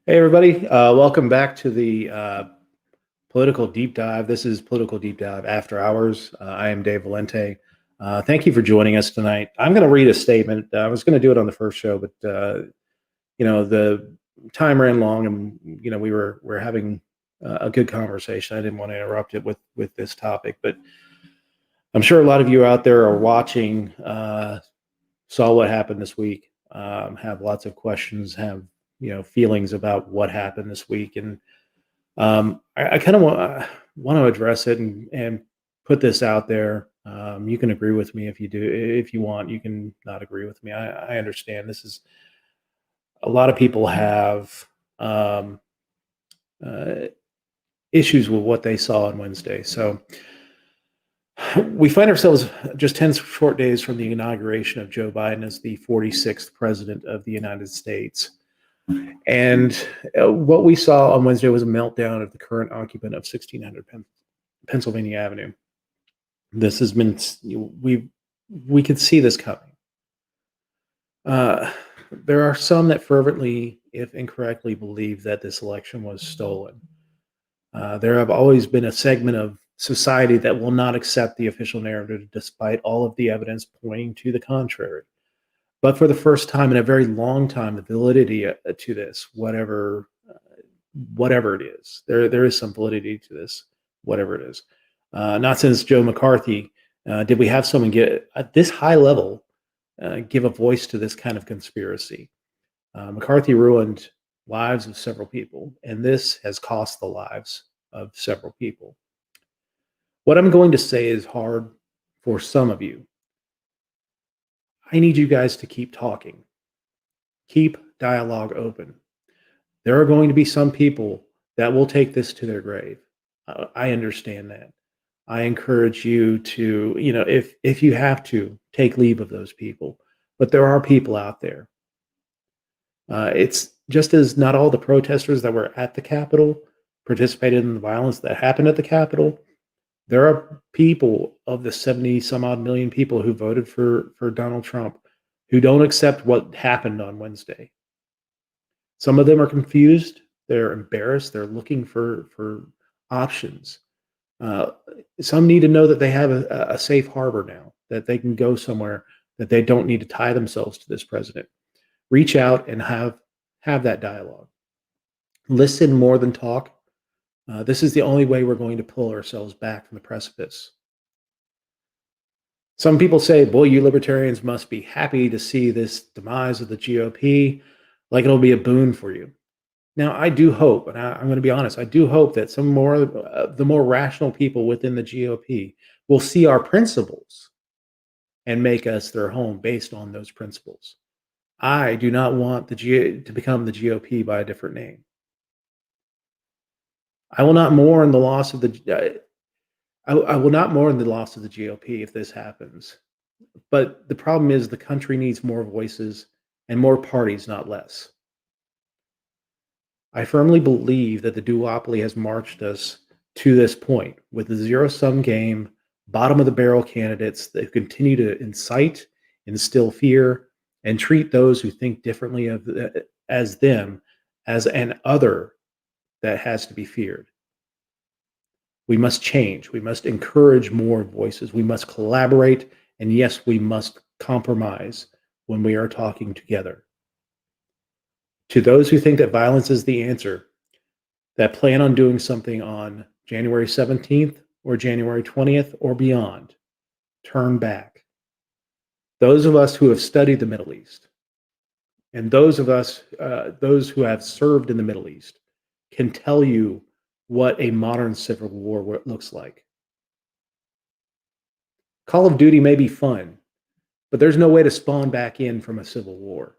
Hey, everybody. Welcome back to the Political Deep Dive. This is Political Deep Dive After Hours. I am Dave Valente. Thank you for joining us tonight. I'm going to read a statement. I was going to do it on the first show, but the time ran long, and we're having a good conversation. I didn't want to interrupt it with this topic, but I'm sure a lot of you out there are watching, saw what happened this week, have lots of questions, have feelings about what happened this week, and I kind of want to address it and put this out there. You can agree with me if you want. You can not agree with me. I understand. This is a lot of people have um, uh, issues with what they saw on Wednesday. So we find ourselves just 10 short days from the inauguration of Joe Biden as the 46th president of the United States. And what we saw on Wednesday was a meltdown of the current occupant of 1600 Pennsylvania Avenue. This has been, we could see this coming. There are some that fervently, if incorrectly, believe that this election was stolen. There have always been a segment of society that will not accept the official narrative despite all of the evidence pointing to the contrary. But for the first time in a very long time, the validity to this, whatever it is, there is some validity to this, whatever it is. Not since Joe McCarthy did we have someone get at this high level give a voice to this kind of conspiracy. McCarthy ruined lives of several people, and this has cost the lives of several people. What I'm going to say is hard for some of you. I need you guys to keep talking. Keep dialogue open. There are going to be some people that will take this to their grave. I understand that. I encourage you to, if you have to, take leave of those people. But there are people out there. It's just as not all the protesters that were at the Capitol participated in the violence that happened at the Capitol. There are people of the 70 some odd million people who voted for Donald Trump who don't accept what happened on Wednesday. Some of them are confused. They're embarrassed. They're looking for options. Uh, some need to know that they have a safe harbor now, that they can go somewhere, that they don't need to tie themselves to this president. Reach out and have that dialogue. Listen more than talk. This is the only way we're going to pull ourselves back from the precipice. Some people say, boy, you libertarians must be happy to see this demise of the GOP, like it'll be a boon for you. Now, I do hope, and I'm going to be honest, I do hope that some more the more rational people within the GOP will see our principles and make us their home based on those principles. I do not want to become the GOP by a different name. I will not mourn the loss of the I will not mourn the loss of the GOP if this happens. But the problem is the country needs more voices and more parties, not less. I firmly believe that the duopoly has marched us to this point with the zero-sum game, bottom of the barrel candidates that continue to incite, instill fear, and treat those who think differently as them as an other that has to be feared. We must change. We must encourage more voices. We must collaborate. And yes, we must compromise when we are talking together. To those who think that violence is the answer, that plan on doing something on January 17th or January 20th or beyond, turn back. Those of us who have studied the Middle East and those of us, those who have served in the Middle East, can tell you what a modern civil war looks like. Call of Duty may be fun, but there's no way to spawn back in from a civil war.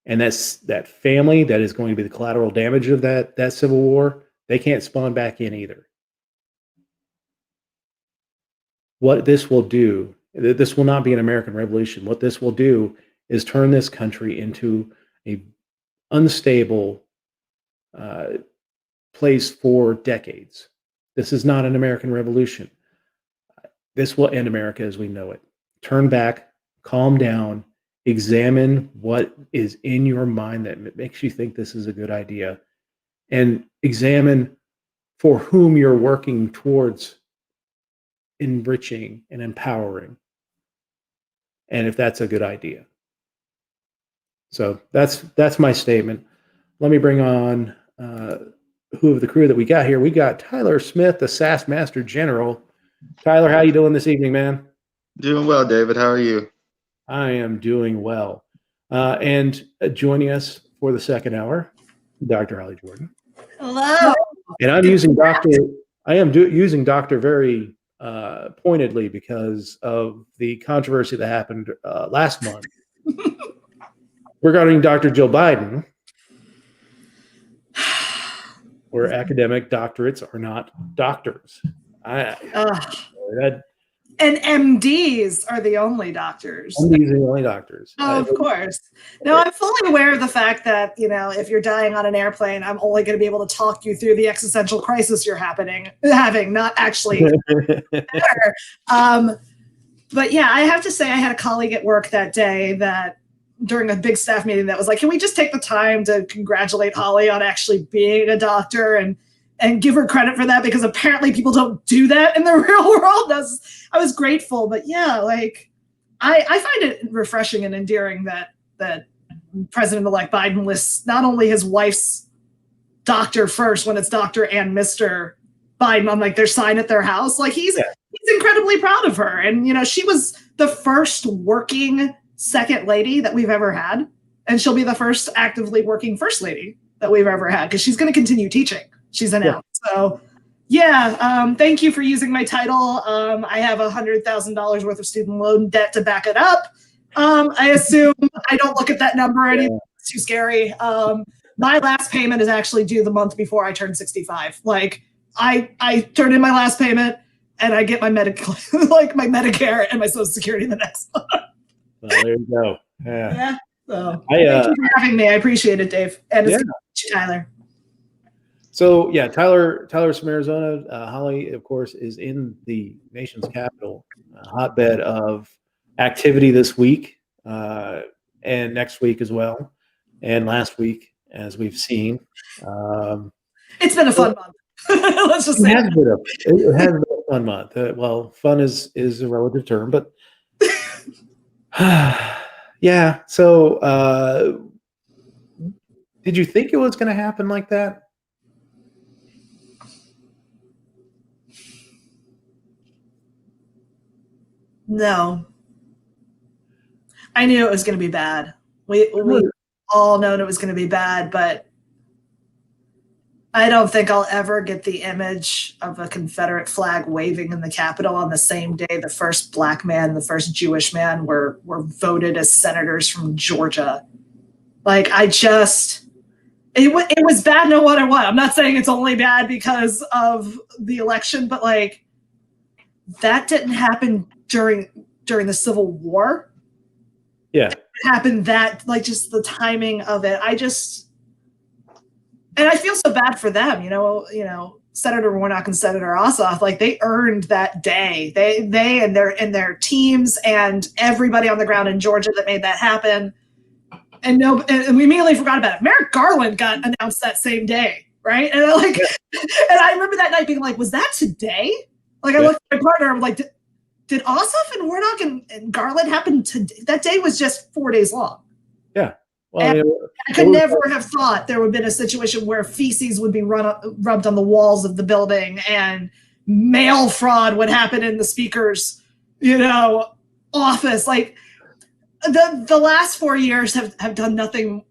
And that family that is going to be the collateral damage of that civil war, they can't spawn back in either. What this will do, this will not be an American Revolution. What this will do is turn this country into a unstable place for decades. This is not an American Revolution. This will end America as we know it. Turn back, calm down, examine what is in your mind that makes you think this is a good idea, and examine for whom you're working towards enriching and empowering, and if that's a good idea. So that's my statement. Let me bring on who of the crew that we got here. We got Tyler Smith, the SAS Master General. Tyler, how you doing this evening, man? Doing well, David. How are you? I am doing well. And joining us for the second hour, Dr. Holly Jordan. Hello. And I'm using Dr. using Dr. very pointedly because of the controversy that happened last month regarding Dr. Jill Biden, where academic doctorates are not doctors. And MDs are the only doctors. MDs are the only doctors. Oh, of course. No, I'm fully aware of the fact that, if you're dying on an airplane, I'm only going to be able to talk you through the existential crisis you're having, not actually. But yeah, I have to say I had a colleague at work that day that during a big staff meeting that was like, can we just take the time to congratulate Holly on actually being a doctor and give her credit for that, because apparently people don't do that in the real world. I was grateful, but yeah, like I find it refreshing and endearing that President-elect Biden lists not only his wife's doctor first when it's Dr. and Mr. Biden on like their sign at their house. Like he's incredibly proud of her. And she was the first working second lady that we've ever had. And she'll be the first actively working first lady that we've ever had, because she's going to continue teaching. She's announced. Yeah. So yeah, thank you for using my title. I have $100,000 worth of student loan debt to back it up. I assume I don't look at that number anymore. It's too scary. My last payment is actually due the month before I turn 65. Like I turn in my last payment and I get my medical, like my Medicare and my Social Security the next month. Well, there you go. Yeah. So thank you for having me. I appreciate it, Dave. And it's good to meet you, Tyler. So yeah, Tyler's from Arizona. Holly, of course, is in the nation's capital, hotbed of activity this week and next week as well, and last week, as we've seen. It's been a fun month. Let's just say it has been a fun month. Well, fun is a relative term, but yeah. So, did you think it was going to happen like that? No. I knew it was going to be bad. We all known it was going to be bad, but I don't think I'll ever get the image of a Confederate flag waving in the Capitol on the same day the first black man, the first Jewish man were voted as senators from Georgia. Like it was bad no matter what. I'm not saying it's only bad because of the election, but like that didn't happen during the Civil War. Yeah. It happened like just the timing of it. And I feel so bad for them, Senator Warnock and Senator Ossoff, like they earned that day. They and their teams and everybody on the ground in Georgia that made that happen. And we immediately forgot about it. Merrick Garland got announced that same day, right? And and I remember that night being like, was that today? Like I looked at my partner, I'm like, did Ossoff and Warnock and Garland happen today? That day was just 4 days long. Yeah. Well, I could never have thought there would have been a situation where feces would be rubbed on the walls of the building and mail fraud would happen in the speaker's, office. Like the last 4 years have done nothing,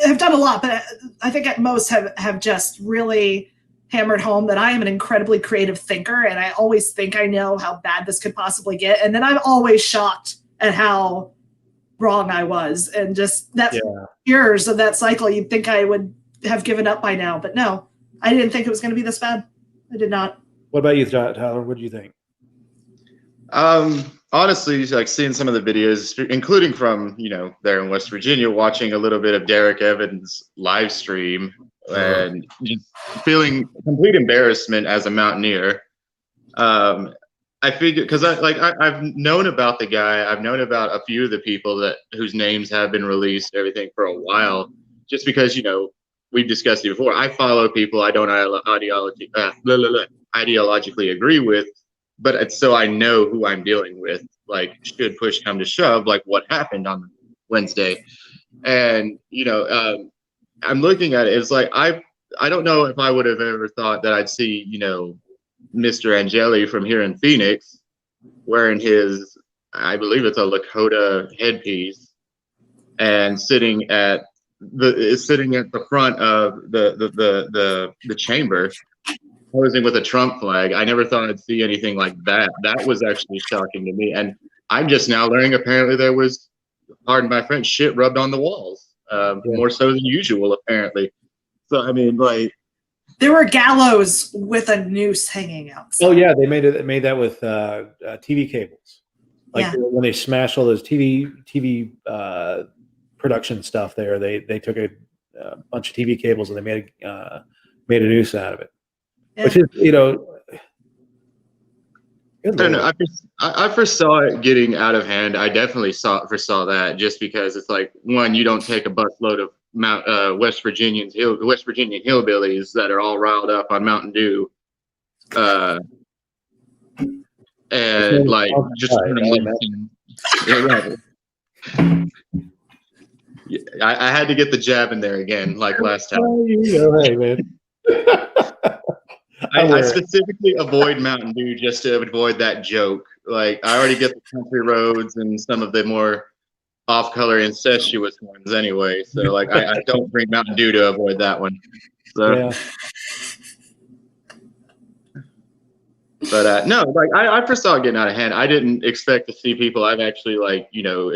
have done a lot, but I think at most have just really hammered home that I am an incredibly creative thinker, and I always think I know how bad this could possibly get. And then I'm always shocked at how wrong I was. And just that years of that cycle, you'd think I would have given up by now. But no, I didn't think it was going to be this bad. I did not. What about you, Tyler? What do you think? Honestly, like seeing some of the videos, including from, there in West Virginia, watching a little bit of Derek Evans' live stream and just feeling complete embarrassment as a Mountaineer. I figured because I've known about the guy. I've known about a few of the people whose names have been released, everything for a while. Just because we've discussed it before. I follow people I don't ideologically agree with, but it's so I know who I'm dealing with. Like, should push come to shove, like what happened on Wednesday, and I'm looking at it. It's like I don't know if I would have ever thought that I'd see Mr. Angeli from here in Phoenix wearing his, I believe it's a Lakota headpiece, and sitting at the front of the chamber, posing with a Trump flag. I never thought I'd see anything like that. That was actually shocking to me, and I'm just now learning apparently there was, pardon my French, shit rubbed on the walls, more so than usual apparently. So I mean, like, there were gallows with a noose hanging outside. Oh yeah, they made that with TV cables. Like when they smashed all those TV production stuff there, they took a bunch of TV cables and they made a noose out of it. Yeah. Which is, I don't know. I first saw it getting out of hand. I definitely foresaw that, just because it's like, one, you don't take a busload of West Virginian hillbillies that are all riled up on Mountain Dew, and like just I had to get the jab in there again, like last time. Hey man. I specifically avoid Mountain Dew just to avoid that joke. Like, I already get the country roads and some of the more off-color incestuous ones anyway. So like, I don't drink Mountain Dew to avoid that one. So. Yeah. But no, like I first saw it getting out of hand. I didn't expect to see people I've actually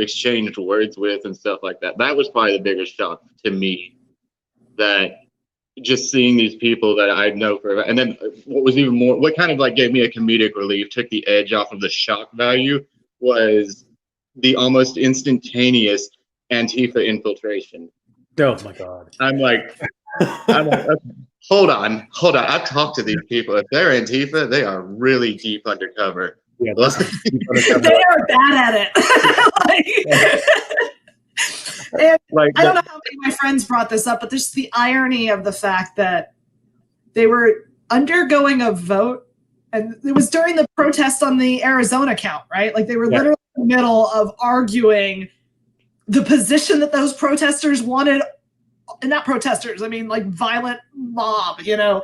exchanged words with and stuff like that. That was probably the biggest shock to me. That just seeing these people that I know and then what kind of gave me a comedic relief, took the edge off of the shock value, was the almost instantaneous Antifa infiltration. Oh my God. I'm like, okay, hold on. I've talked to these people. If they're Antifa, they are really deep undercover. Yeah, they are bad at it. And I don't know how many of my friends brought this up, but there's the irony of the fact that they were undergoing a vote, and it was during the protest on the Arizona count, right? Like, they were literally in the middle of arguing the position that those protesters wanted, and not protesters, I mean like violent mob, the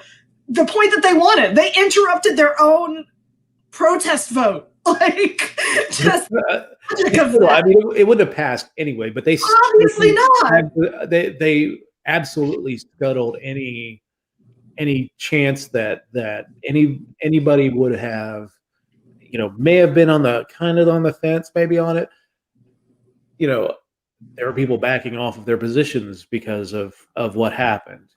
point that they wanted. They interrupted their own protest vote. Like, just I mean, it wouldn't have passed anyway, but they obviously not. They absolutely scuttled any chance that anybody would have, may have been on the fence, maybe on it. There were people backing off of their positions because of what happened.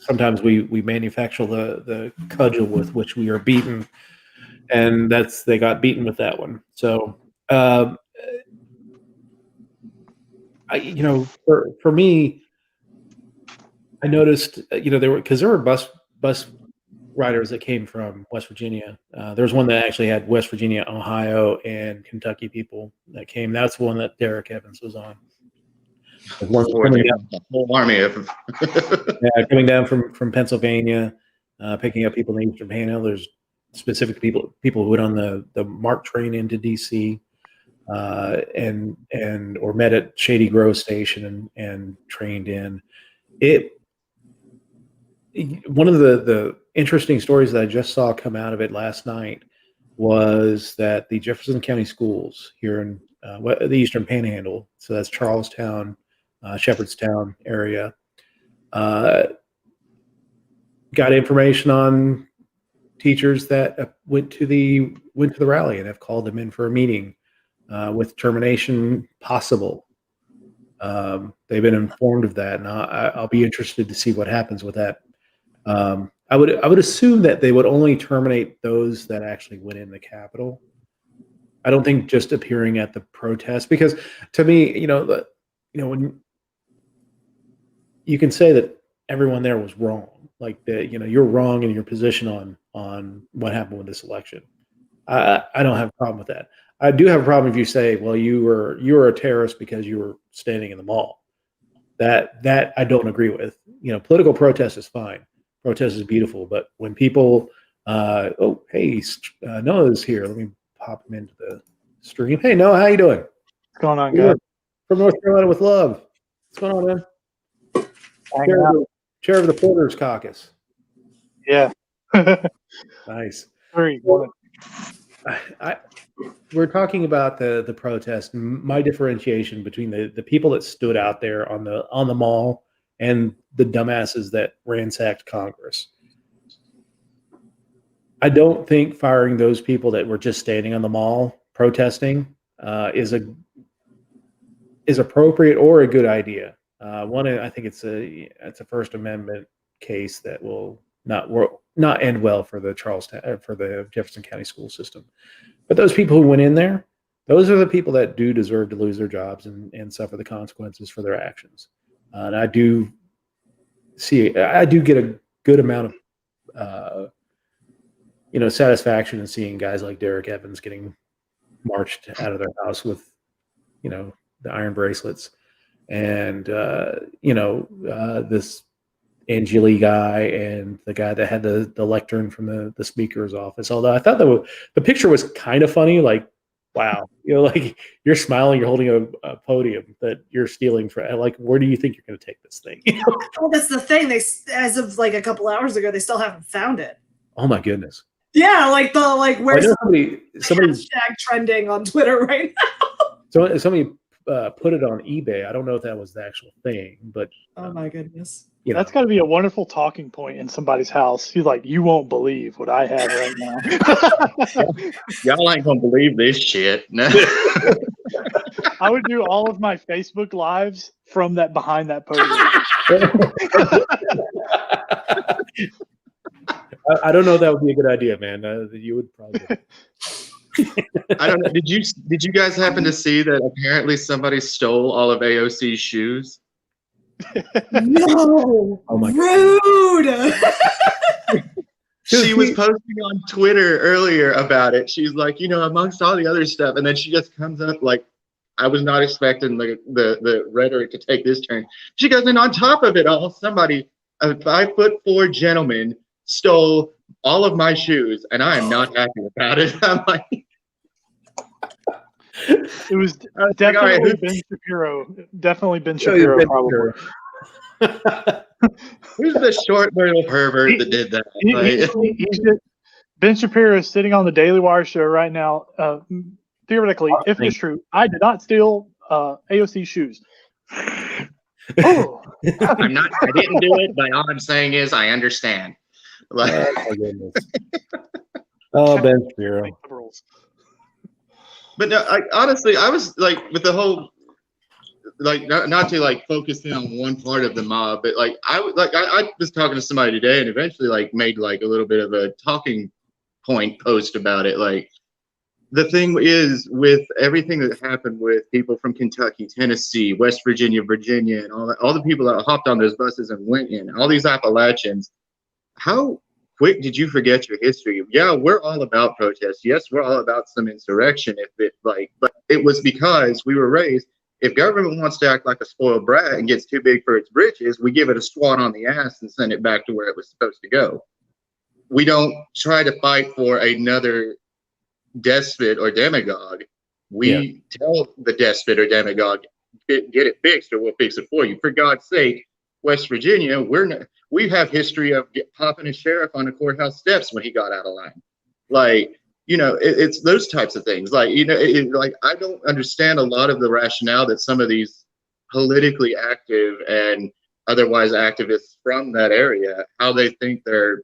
Sometimes we manufacture the cudgel with which we are beaten, and they got beaten with that one. So, for me, I noticed, there were bus riders that came from West Virginia. There was one that actually had West Virginia, Ohio, and Kentucky people that came. That's the one that Derek Evans was on. The whole army of coming down from Pennsylvania, picking up people in the Eastern Panhandle. There's specific people who went on the MARC train into DC, or met at Shady Grove Station and trained in it. One of the interesting stories that I just saw come out of it last night was that the Jefferson County schools here in the Eastern Panhandle, so that's Charlestown, Shepherdstown area, got information on teachers that went to the rally and have called them in for a meeting with termination possible. They've been informed of that, and I'll be interested to see what happens with that. I would assume that they would only terminate those that actually went in the Capitol. I don't think just appearing at the protest, because to me, when you can say that everyone there was wrong, like that, you're wrong in your position on what happened with this election. I don't have a problem with that. I do have a problem if you say, well, you were a terrorist because you were standing in the mall. That I don't agree with. Political protest is fine. Protest is beautiful, but when people, oh, hey, Noah's here. Let me pop him into the stream. Hey, Noah, how you doing? What's going on, guys? From North Carolina with love. What's going on, man? Chair of the Porters Caucus. Yeah. Nice. Very well, we're talking about the protest. My differentiation between the people that stood out there on the mall and the dumbasses that ransacked Congress. I don't think firing those people that were just standing on the mall protesting is appropriate or a good idea. I think it's a First Amendment case that will not end well for the Jefferson County school system. But those people who went in there, those are the people that do deserve to lose their jobs and suffer the consequences for their actions. And I do get a good amount of satisfaction in seeing guys like Derek Evans getting marched out of their house with the iron bracelets, and this Angeli guy and the guy that had the lectern from the speaker's office. Although I thought the picture was kind of funny, like, wow, like you're smiling, you're holding a podium that you're stealing from. Like, where do you think you're going to take this thing? Well, that's the thing. They, as of like a couple hours ago, they still haven't found it. Oh my goodness. Yeah, where's somebody hashtag trending on Twitter right now? Somebody put it on eBay. I don't know if that was the actual thing, but oh my goodness. That's got to be a wonderful talking point in somebody's house. He's like, you won't believe what I have right now. Y'all ain't gonna believe this shit. No. I would do all of my Facebook lives from that behind that podium. I don't know if that would be a good idea, man. You would probably. I don't know. Did you guys happen to see that apparently somebody stole all of AOC's shoes? No. Oh my rude. She was posting on Twitter earlier about it. She's like, amongst all the other stuff, and then she just comes up like, I was not expecting the rhetoric to take this turn. She goes, and on top of it all, somebody, a 5'4" gentleman, stole all of my shoes, and I am not happy about it. I'm like, it was definitely Ben Shapiro. Definitely Ben Shapiro, probably. Who's the short little pervert that did that? Ben Shapiro is sitting on the Daily Wire show right now. Theoretically, if it's true, I did not steal AOC shoes. Oh, I didn't do it, but all I'm saying is I understand. Like, oh my goodness. Oh, Ben Shapiro. But no, honestly, I was like, with the whole, like, not to like focus in on one part of the mob, but like I was talking to somebody today, and eventually like made like a little bit of a talking point post about it. Like, the thing is, with everything that happened with people from Kentucky, Tennessee, West Virginia, Virginia, and all the people that hopped on those buses and went in, all these Appalachians, how quick did you forget your history? Yeah, we're all about protest. Yes, we're all about some insurrection, but it was because we were raised, if government wants to act like a spoiled brat and gets too big for its britches, we give it a swat on the ass and send it back to where it was supposed to go. We don't try to fight for another despot or demagogue. We tell the despot or demagogue, get it fixed, or we'll fix it for you. For God's sake, West Virginia, we have history of popping a sheriff on the courthouse steps when he got out of line. Like, it's those types of things. Like, like, I don't understand a lot of the rationale that some of these politically active and otherwise activists from that area, how they think they're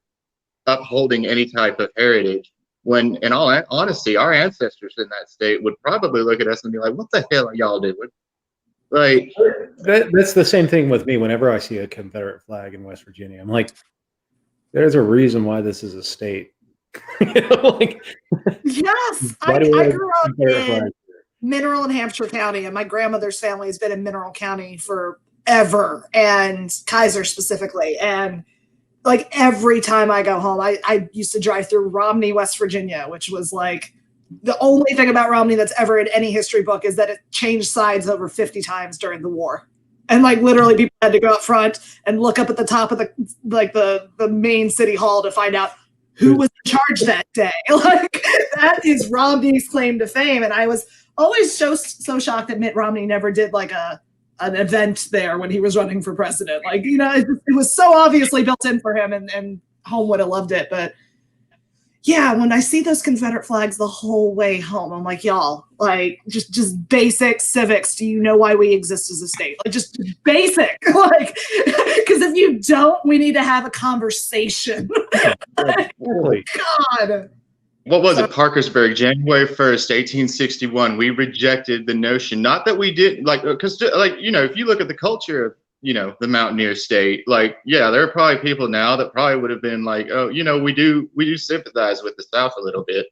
upholding any type of heritage, when in all honesty, our ancestors in that state would probably look at us and be like, what the hell are y'all doing? Like, that's the same thing with me. Whenever I see a Confederate flag in West Virginia, I'm like, there's a reason why this is a state. Yes, I grew up in Mineral and Hampshire County, and my grandmother's family has been in Mineral County forever, and Kaiser specifically. And like every time I go home, I used to drive through Romney, West Virginia, which was like the only thing about Romney that's ever in any history book is that it changed sides over 50 times during the war. And like literally people had to go up front and look up at the top of the main city hall to find out who was in charge that day. Like that is Romney's claim to fame. And I was always so shocked that Mitt Romney never did like an event there when he was running for president. Like, you know, it was so obviously built in for him, and home would have loved it. But yeah, when I see those Confederate flags the whole way home, I'm like, y'all, like just basic civics. Do you know why we exist as a state? Like just basic, like, because if you don't, we need to have a conversation. God. What was it? Parkersburg, January 1st, 1861. We rejected the notion, not that we didn't like, because like, you know, if you look at the culture of, you know, the Mountaineer state, like, yeah, there are probably people now that probably would have been like, oh, you know, we do sympathize with the South a little bit,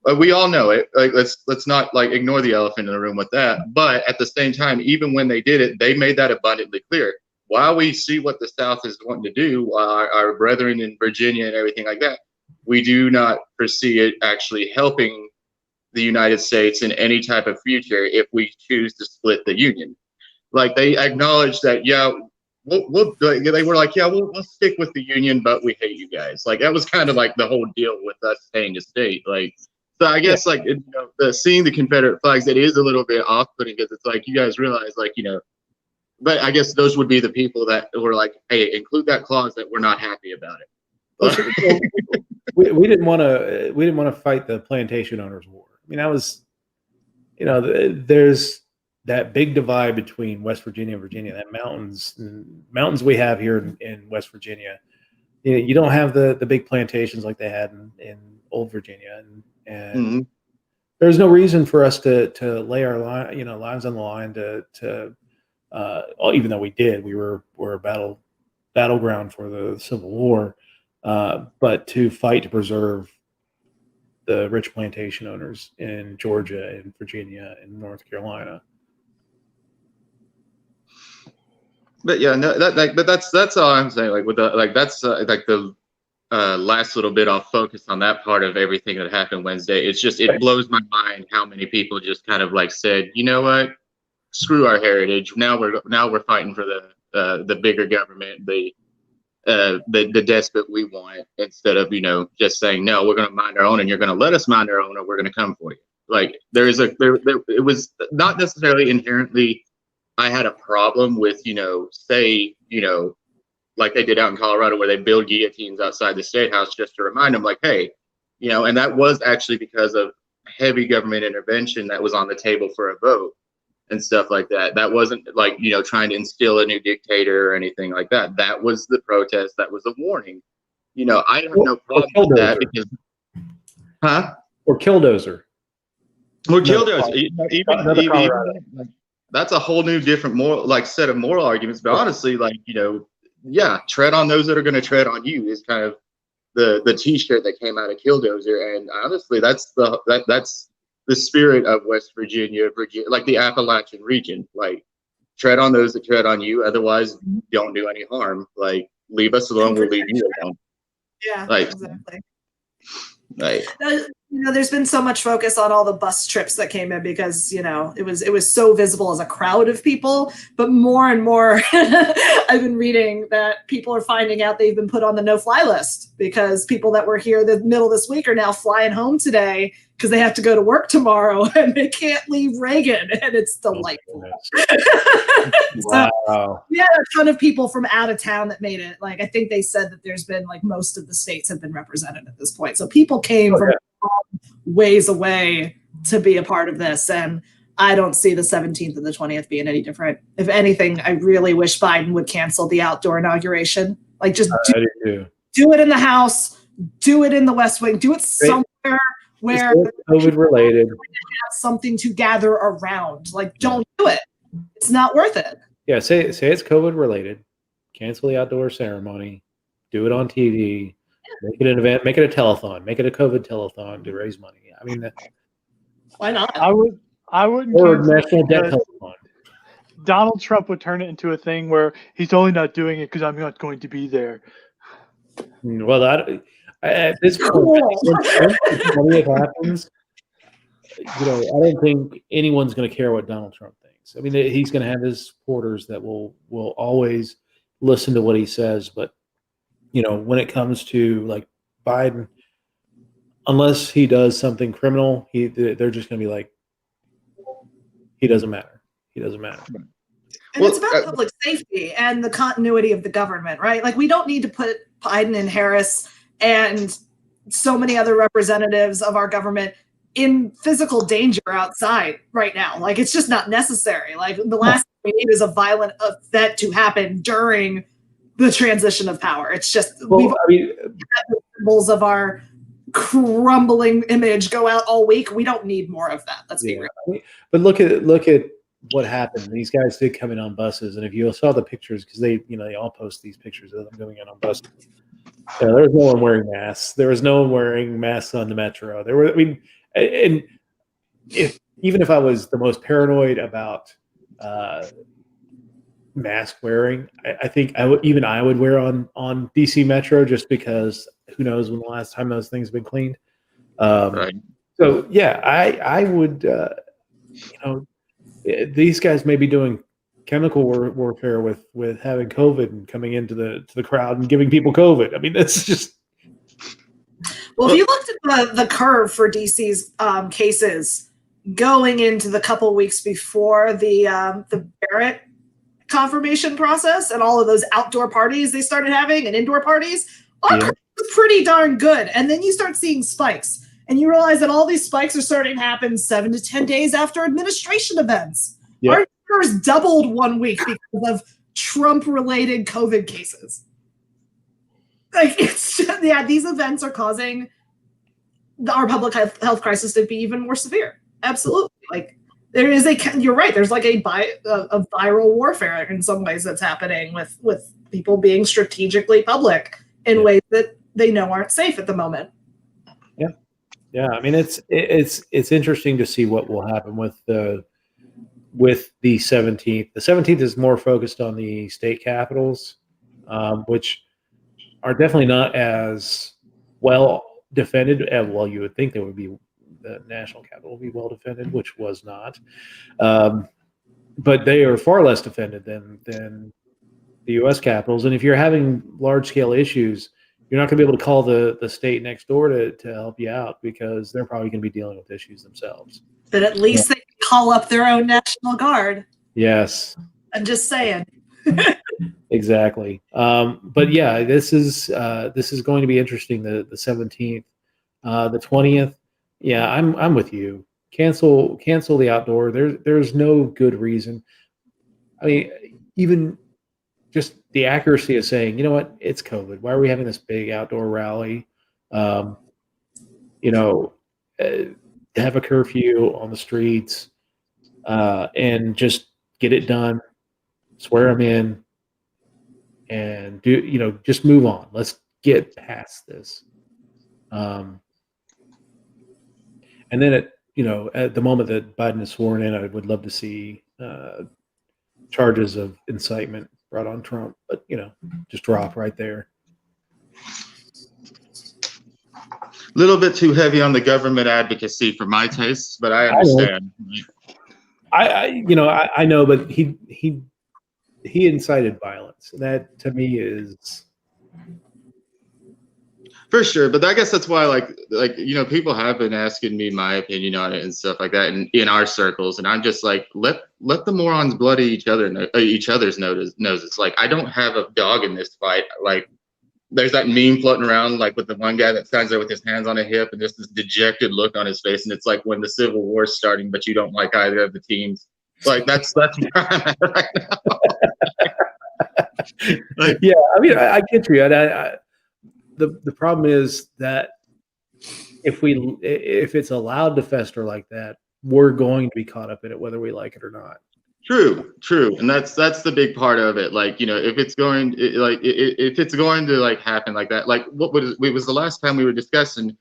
but we all know it. Like, let's not like ignore the elephant in the room with that. But at the same time, even when they did it, they made that abundantly clear. While we see what the South is wanting to do, while our brethren in Virginia and everything like that, we do not foresee it actually helping the United States in any type of future if we choose to split the Union. Like they acknowledged that, yeah, they were like, yeah, we'll stick with the Union, but we hate you guys. Like that was kind of like the whole deal with us staying a state. Like, so I guess like, you know, seeing the Confederate flags, it is a little bit off-putting because it's like, you guys realize like, you know, but I guess those would be the people that were like, hey, include that clause that we're not happy about it. We didn't want to fight the plantation owners' war. I mean, that was, you know, there's that big divide between West Virginia and Virginia. That mountains we have here in West Virginia. You don't have the big plantations like they had in old Virginia, and there's no reason for us to lay our lives on the line to even though we did, we're a battleground for the Civil War. But to fight to preserve the rich plantation owners in Georgia and Virginia and North Carolina. But yeah, no, but that's all I'm saying. Like with the that's like the last little bit. I'll focus on that part of everything that happened Wednesday. It's just it blows my mind how many people just kind of like said, you know what, screw our heritage. Now we're fighting for the bigger government, the despot we want, instead of, you know, just saying, no, we're going to mind our own and you're going to let us mind our own or we're going to come for you. Like it was not necessarily inherently, I had a problem with, you know, say, you know, like they did out in Colorado where they build guillotines outside the state house just to remind them like, hey, you know, and that was actually because of heavy government intervention that was on the table for a vote and stuff like that. That wasn't like, you know, trying to instill a new dictator or anything like that. That was the protest. That was a warning. You know, I have no problem with that because, Or Killdozer. Or Killdozer. Even that's a whole new different set of moral arguments. But honestly, like, you know, yeah, tread on those that are going to tread on you is kind of the T-shirt that came out of Killdozer. And honestly, that's the spirit of West Virginia, like the Appalachian region. Like, tread on those that tread on you. Otherwise, don't do any harm. Like, leave us alone. We'll leave you alone. Yeah, like, exactly. Like, you know, there's been so much focus on all the bus trips that came in because, you know, it was so visible as a crowd of people. But more and more, I've been reading that people are finding out they've been put on the no-fly list because people that were here the middle of this week are now flying home today because they have to go to work tomorrow and they can't leave Reagan, and it's delightful. Wow. So, yeah, a ton of people from out of town that made it. Like, I think they said that there's been like most of the states have been represented at this point. So people came from ways away to be a part of this, and I don't see the 17th and the 20th being any different. If anything, I really wish Biden would cancel the outdoor inauguration. Like, just do it in the House, do it in the West Wing, do it somewhere where COVID related, have something to gather around. Like, don't do it. It's not worth it. Yeah, say it's COVID related. Cancel the outdoor ceremony. Do it on TV. Make it an event. Make it a telethon. Make it a COVID telethon to raise money. I mean, why not? I wouldn't. Or national debt telethon. Donald Trump would turn it into a thing where he's only not doing it because I'm not going to be there. Well, at this point, Cool. once the 20th happens, I don't think anyone's going to care what Donald Trump thinks. I mean, he's going to have his supporters that will always listen to what he says. But when it comes to like Biden, unless he does something criminal, they're just going to be like, he doesn't matter. He doesn't matter. And it's about public safety and the continuity of the government, right? Like, we don't need to put Biden and Harris and so many other representatives of our government in physical danger outside right now. Like, it's just not necessary. Like, the last thing we need is a violent event to happen during the transition of power. It's just, we've had the symbols of our crumbling image go out all week. We don't need more of that. Let's be real. But look at what happened. These guys did come in on buses, and if you saw the pictures, because they all post these pictures of them coming in on buses. There was no one wearing masks. There was no one wearing masks on the metro. And even if I was the most paranoid about mask wearing, I think I would wear on DC Metro, just because who knows when the last time those things have been cleaned. Right. So yeah, I would. These guys may be doing chemical warfare with having COVID and coming into the crowd and giving people COVID. I mean, that's just. Well, if you looked at the curve for DC's cases going into the couple weeks before the Barrett confirmation process and all of those outdoor parties they started having and indoor parties, our curve was pretty darn good. And then you start seeing spikes. And you realize that all these spikes are starting to happen 7 to 10 days after administration events. Yeah. Our numbers doubled 1 week because of Trump-related COVID cases. Like, it's just, these events are causing our public health crisis to be even more severe. Absolutely. Like, there is you're right. There's like a viral warfare in some ways that's happening with people being strategically public in ways that they know aren't safe at the moment. Yeah. Yeah, I mean, it's interesting to see what will happen with the 17th. The 17th is more focused on the state capitals, which are definitely not as well defended. Well, you would think they would be. The national capital would be well defended, which was not. But they are far less defended than the U.S. capitals. And if you're having large scale issues, you're not going to be able to call the state next door to help you out, because they're probably going to be dealing with issues themselves. But at least they can call up their own National Guard. Yes. I'm just saying. Exactly. But yeah, this is going to be interesting. The 17th, the 20th. Yeah, I'm with you. Cancel the outdoor. There's no good reason. I mean, even just the accuracy of saying, you know what, it's COVID. Why are we having this big outdoor rally? Have a curfew on the streets, and just get it done. Swear them in, and just move on. Let's get past this. And then at the moment that Biden is sworn in, I would love to see charges of incitement brought on Trump, but just drop right there. A little bit too heavy on the government advocacy for my tastes, but I understand. I know, but he incited violence. That to me is for sure. But I guess that's why, people have been asking me my opinion on it and stuff like that, in our circles, and I'm just like, let the morons bloody each other's noses. Like, I don't have a dog in this fight. Like, there's that meme floating around, like with the one guy that stands there with his hands on a hip and just this dejected look on his face, and it's like when the Civil War's starting, but you don't like either of the teams. Like, that's where I'm at right now. Yeah, I mean, I get you. The problem is that if it's allowed to fester like that, we're going to be caught up in it, whether we like it or not. True, and that's the big part of it. Like, if it's going to happen like that, like it was the last time we were discussing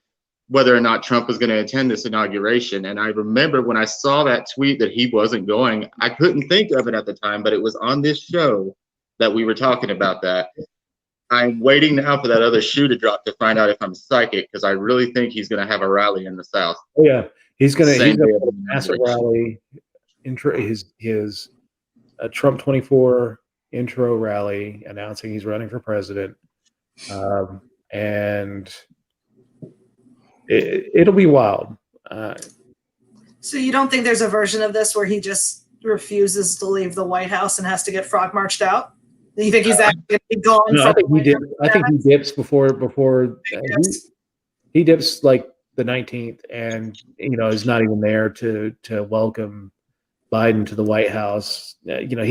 whether or not Trump was going to attend this inauguration, and I remember when I saw that tweet that he wasn't going, I couldn't think of it at the time, but it was on this show that we were talking about that. I'm waiting now for that other shoe to drop to find out if I'm psychic, because I really think he's going to have a rally in the South. Oh yeah, he's gonna Same day put a massive rally. His Trump 24 intro rally announcing he's running for president, and it'll be wild. So you don't think there's a version of this where he just refuses to leave the White House and has to get frog marched out? Do you think he's actually going to be gone? No, I think he did. I think he dips before he dips like the 19th, and is not even there to welcome Biden to the White House. I honestly don't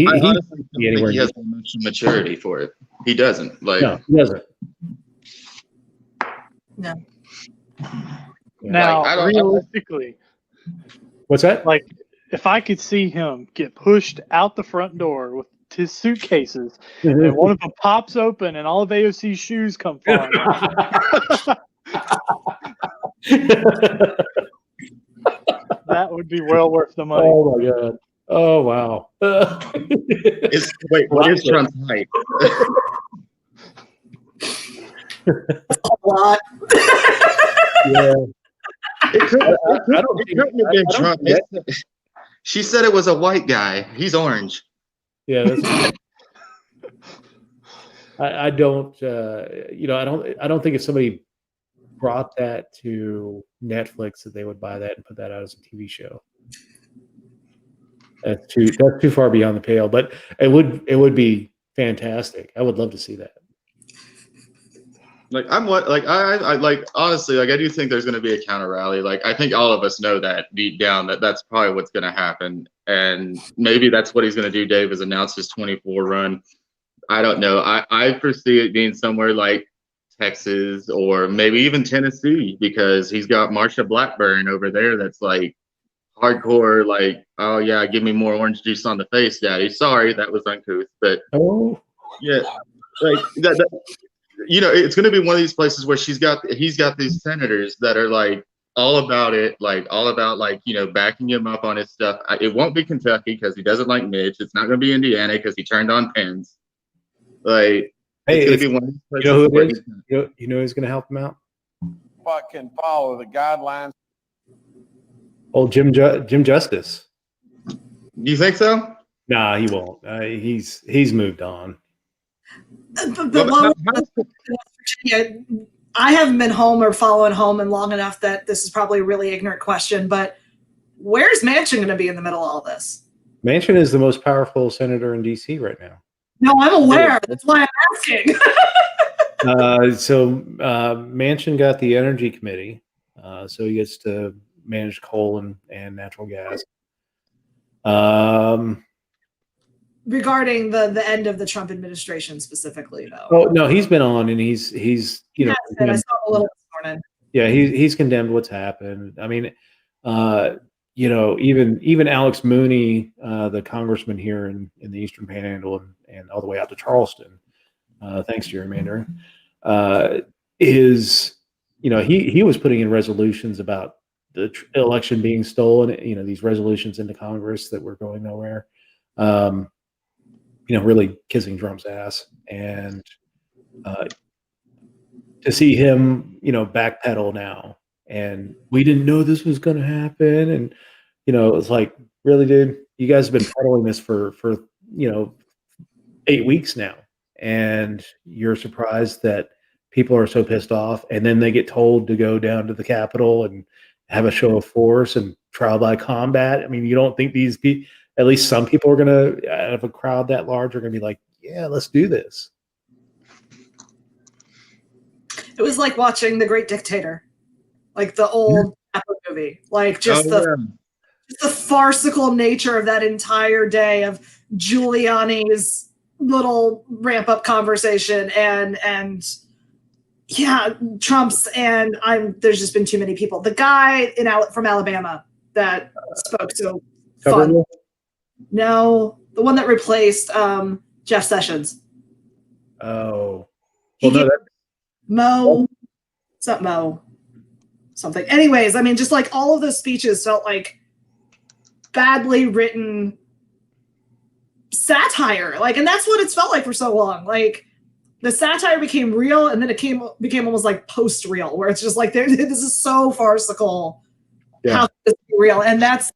think he has much maturity for it. He doesn't. No, he doesn't. No. Now, realistically, what's that? Like, if I could see him get pushed out the front door with his suitcases, and one of them pops open, and all of AOC's shoes come flying. That would be well worth the money. Oh my god! Oh wow! Wait, what is Trump's height? A lot. Yeah. It couldn't have been Trump. She said it was a white guy. He's orange. Yeah, that's I don't. I don't think if somebody brought that to Netflix that they would buy that and put that out as a TV show. That's too far beyond the pale. But it would be fantastic. I would love to see that. Like I honestly, like I do think there's going to be a counter rally. Like I think all of us know that deep down that's probably what's going to happen, and maybe that's what he's going to do. Dave has announced his 24 run. I don't know. I foresee it being somewhere like Texas or maybe even Tennessee, because he's got Marsha Blackburn over there that's like hardcore, like, oh yeah, give me more orange juice on the face, daddy. Sorry, that was uncouth, but yeah, like that it's going to be one of these places where he's got these senators that are like all about it, like all about like, backing him up on his stuff. It won't be Kentucky because he doesn't like Mitch. It's not going to be Indiana because he turned on Pence. Like, hey, it's going to be one of these places. You know who it is? You know who's going to help him out? But can follow the guidelines. Old Jim Justice. You think so? Nah, he won't. He's moved on. But Virginia, I haven't been home or following home in long enough that this is probably a really ignorant question, but where's Manchin going to be in the middle of all this? Manchin is the most powerful senator in D.C. right now. No, I'm aware. That's why I'm asking. So Manchin got the Energy Committee, so he gets to manage coal and natural gas. Regarding the end of the Trump administration specifically, though. Oh no, he's been on, and he's I saw a little this morning. Yeah, he's condemned what's happened. I mean, even Alex Mooney, the congressman here in the Eastern Panhandle and all the way out to Charleston, thanks gerrymandering, he was putting in resolutions about the election being stolen. These resolutions into Congress that were going nowhere. Really kissing Trump's ass, and to see him, backpedal now, and we didn't know this was going to happen, and it's like, really, dude, you guys have been peddling this for 8 weeks now, and you're surprised that people are so pissed off, and then they get told to go down to the Capitol and have a show of force and trial by combat. I mean, you don't think these people, at least some people, are going to, out of a crowd that large, are going to be like, yeah, let's do this. It was like watching The Great Dictator, like the old movie, like just the farcical nature of that entire day of Giuliani's little ramp up conversation and yeah, Trump's, and there's just been too many people. The guy from Alabama that spoke so fun. No, the one that replaced Jeff Sessions. Oh, well, no, Mo. It's not Mo. Something. Anyways, I mean, just like all of those speeches felt like badly written satire. Like, and that's what it's felt like for so long. Like, the satire became real, and then it became almost like post-real, where it's just like this is so farcical. Yeah. How can this be real? And that's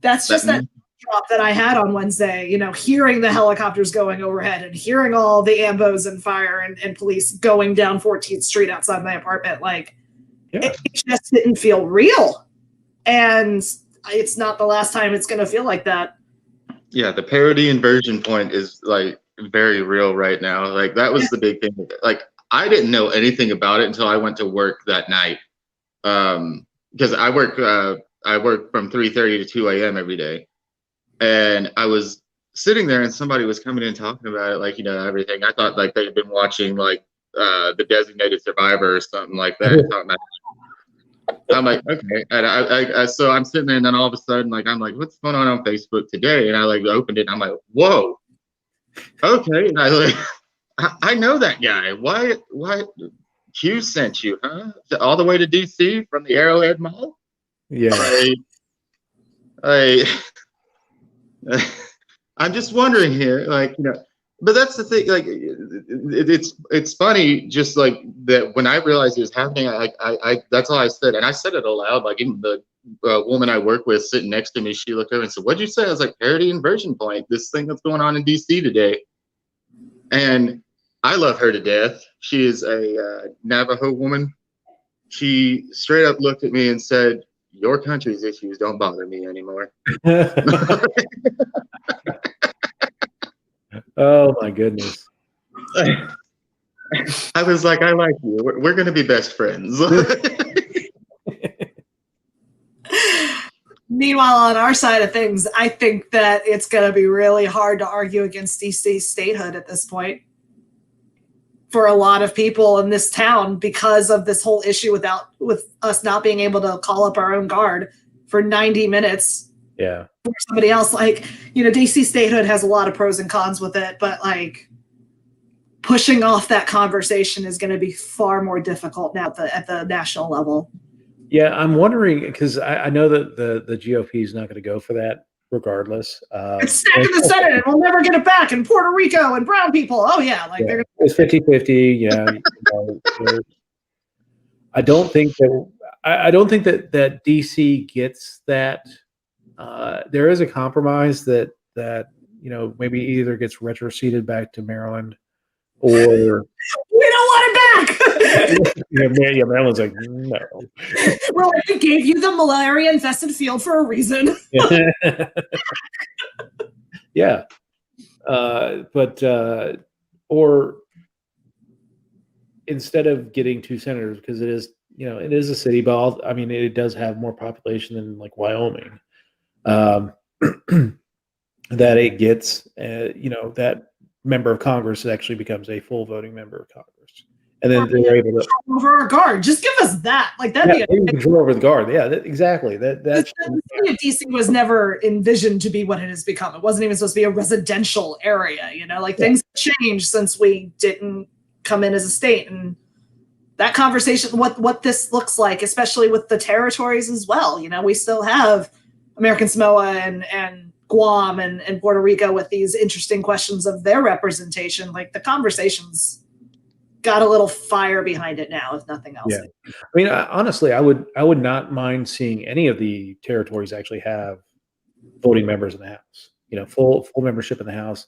just that drop that I had on Wednesday. You know, hearing the helicopters going overhead and hearing all the ambos and fire and police going down 14th Street outside my apartment, like it just didn't feel real. And it's not the last time it's going to feel like that. Yeah, the parody inversion point is like very real right now. Like that was the big thing. Like I didn't know anything about it until I went to work that night. Because I work from 3:30 to 2 a.m. every day. And I was sitting there and somebody was coming in talking about it, like, you know, everything. I thought like they had been watching like The Designated Survivor or something like that. I'm like, okay. And I so I'm sitting there and then all of a sudden, like, I'm like, what's going on Facebook today? And I like opened it and I'm like, whoa. Okay. And I like, I know that guy. Why Q sent you, huh? All the way to DC from the Arrowhead Mall? Yeah. I'm just wondering here, like, you know, but that's the thing, like, it's funny, just like that when I realized it was happening, I that's all I said, and I said it aloud, like even the woman I work with sitting next to me, she looked over and said, "What'd you say?" I was like, "Parody inversion point, this thing that's going on in DC today." And I love her to death. She is a Navajo woman. She straight up looked at me and said, "Your country's issues don't bother me anymore." Oh my goodness. I was like, I like you. We're going to be best friends. Meanwhile, on our side of things, I think that it's going to be really hard to argue against DC statehood at this point for a lot of people in this town because of this whole issue with us not being able to call up our own guard for 90 minutes. Yeah. For somebody else, like, you know, DC statehood has a lot of pros and cons with it, but like pushing off that conversation is going to be far more difficult now at the national level. Yeah, I'm wondering because I know that the GOP is not going to go for that regardless. It's stuck in the Senate and we'll never get it back in Puerto Rico and brown people. Oh yeah, like they're it's 50-50. Yeah, I don't think that DC gets that. There is a compromise that you know maybe either gets retroceded back to Maryland or we don't want it back. yeah, Maryland's like no. Well, we gave you the malaria-infested field for a reason. Yeah, but or instead of getting 2 senators because it is it is a city, but I mean it does have more population than like Wyoming. That it gets, that member of Congress actually becomes a full voting member of Congress, and then they're able to over our guard. Just give us that, like that'd be control over the guard. Yeah, exactly. That's the city of DC was never envisioned to be what it has become. It wasn't even supposed to be a residential area. Things have changed since we didn't come in as a state, and that conversation, what this looks like, especially with the territories as well. We still have American Samoa and Guam and Puerto Rico with these interesting questions of their representation. Like the conversation's got a little fire behind it now, if nothing else. Yeah. I mean, honestly, I would not mind seeing any of the territories actually have voting members in the House. Full membership in the House.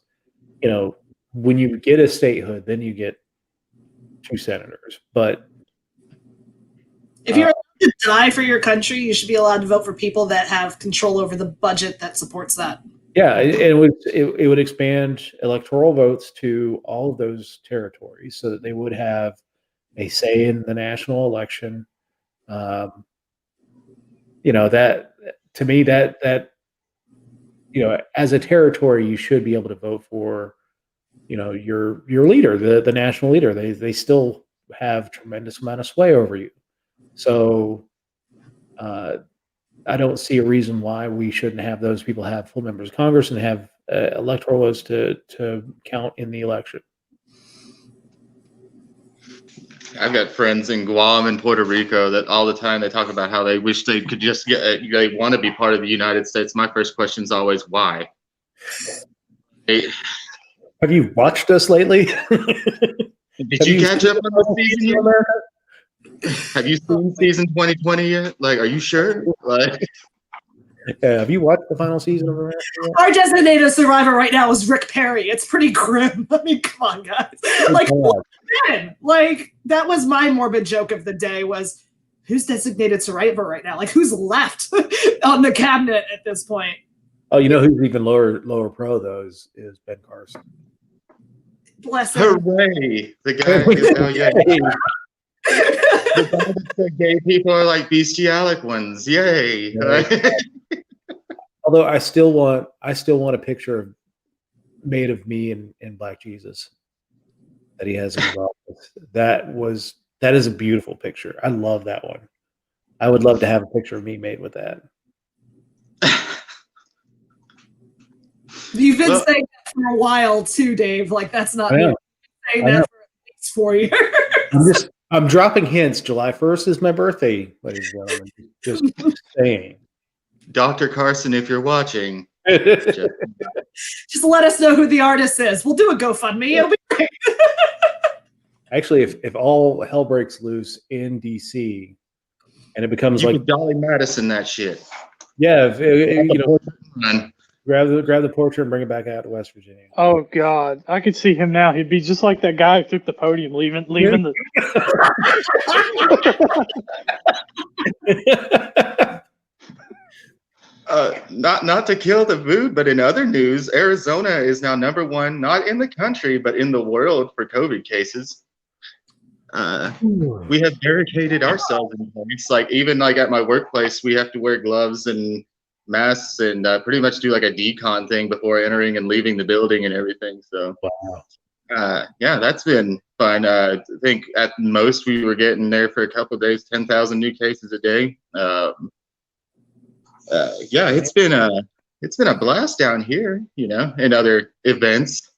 When you get a statehood, then you get 2 senators. But if you're allowed to die for your country, you should be allowed to vote for people that have control over the budget that supports that. Yeah, it would expand electoral votes to all of those territories so that they would have a say in the national election. That to me that as a territory you should be able to vote for your leader, the national leader. They still have tremendous amount of sway over you. So I don't see a reason why we shouldn't have those people have full members of Congress and have electoral votes to count in the election. I've got friends in Guam and Puerto Rico that all the time they talk about how they wish they could just they want to be part of the United States. My first question is always why. Have you watched us lately? Did you catch up on the season yet? Have you seen season 2020 yet? Like, are you sure? Like, Have you watched the final season of America yet? Our designated survivor right now is Rick Perry. It's pretty grim. I mean, come on, guys. Like, like that was my morbid joke of the day was who's designated survivor right now? Like, who's left on the cabinet at this point? Oh, you know who's even lower pro though is Ben Carson. Bless him. hooray! The guy is now the guy that said gay people are like bestialic ones. Yay! Yeah. Although I still want a picture made of me and Black Jesus that he has in his office. That is a beautiful picture. I love that one. I would love to have a picture of me made with that. You've been saying that for a while too, Dave. Like that's not me. You've been saying that for at least 4 years. I'm dropping hints. July 1st is my birthday, ladies and gentlemen. Just saying. Dr. Carson, if you're watching, just let us know who the artist is. We'll do a GoFundMe. It'll be great. Actually, if all hell breaks loose in DC and it becomes you like could Dolly Madison that shit. Yeah, grab the portrait and bring it back out to West Virginia. Oh God, I could see him now. He'd be just like that guy who took the podium, leaving the. Not to kill the mood, but in other news, Arizona is now #1, not in the country, but in the world for COVID cases. We have barricaded ourselves in place. Like even like at my workplace, we have to wear gloves and masks and pretty much do like a decon thing before entering and leaving the building and everything. So, wow. Yeah, that's been fun. I think at most we were getting there for a couple of days, 10,000 new cases a day. Yeah, it's been a blast down here, you know, and other events.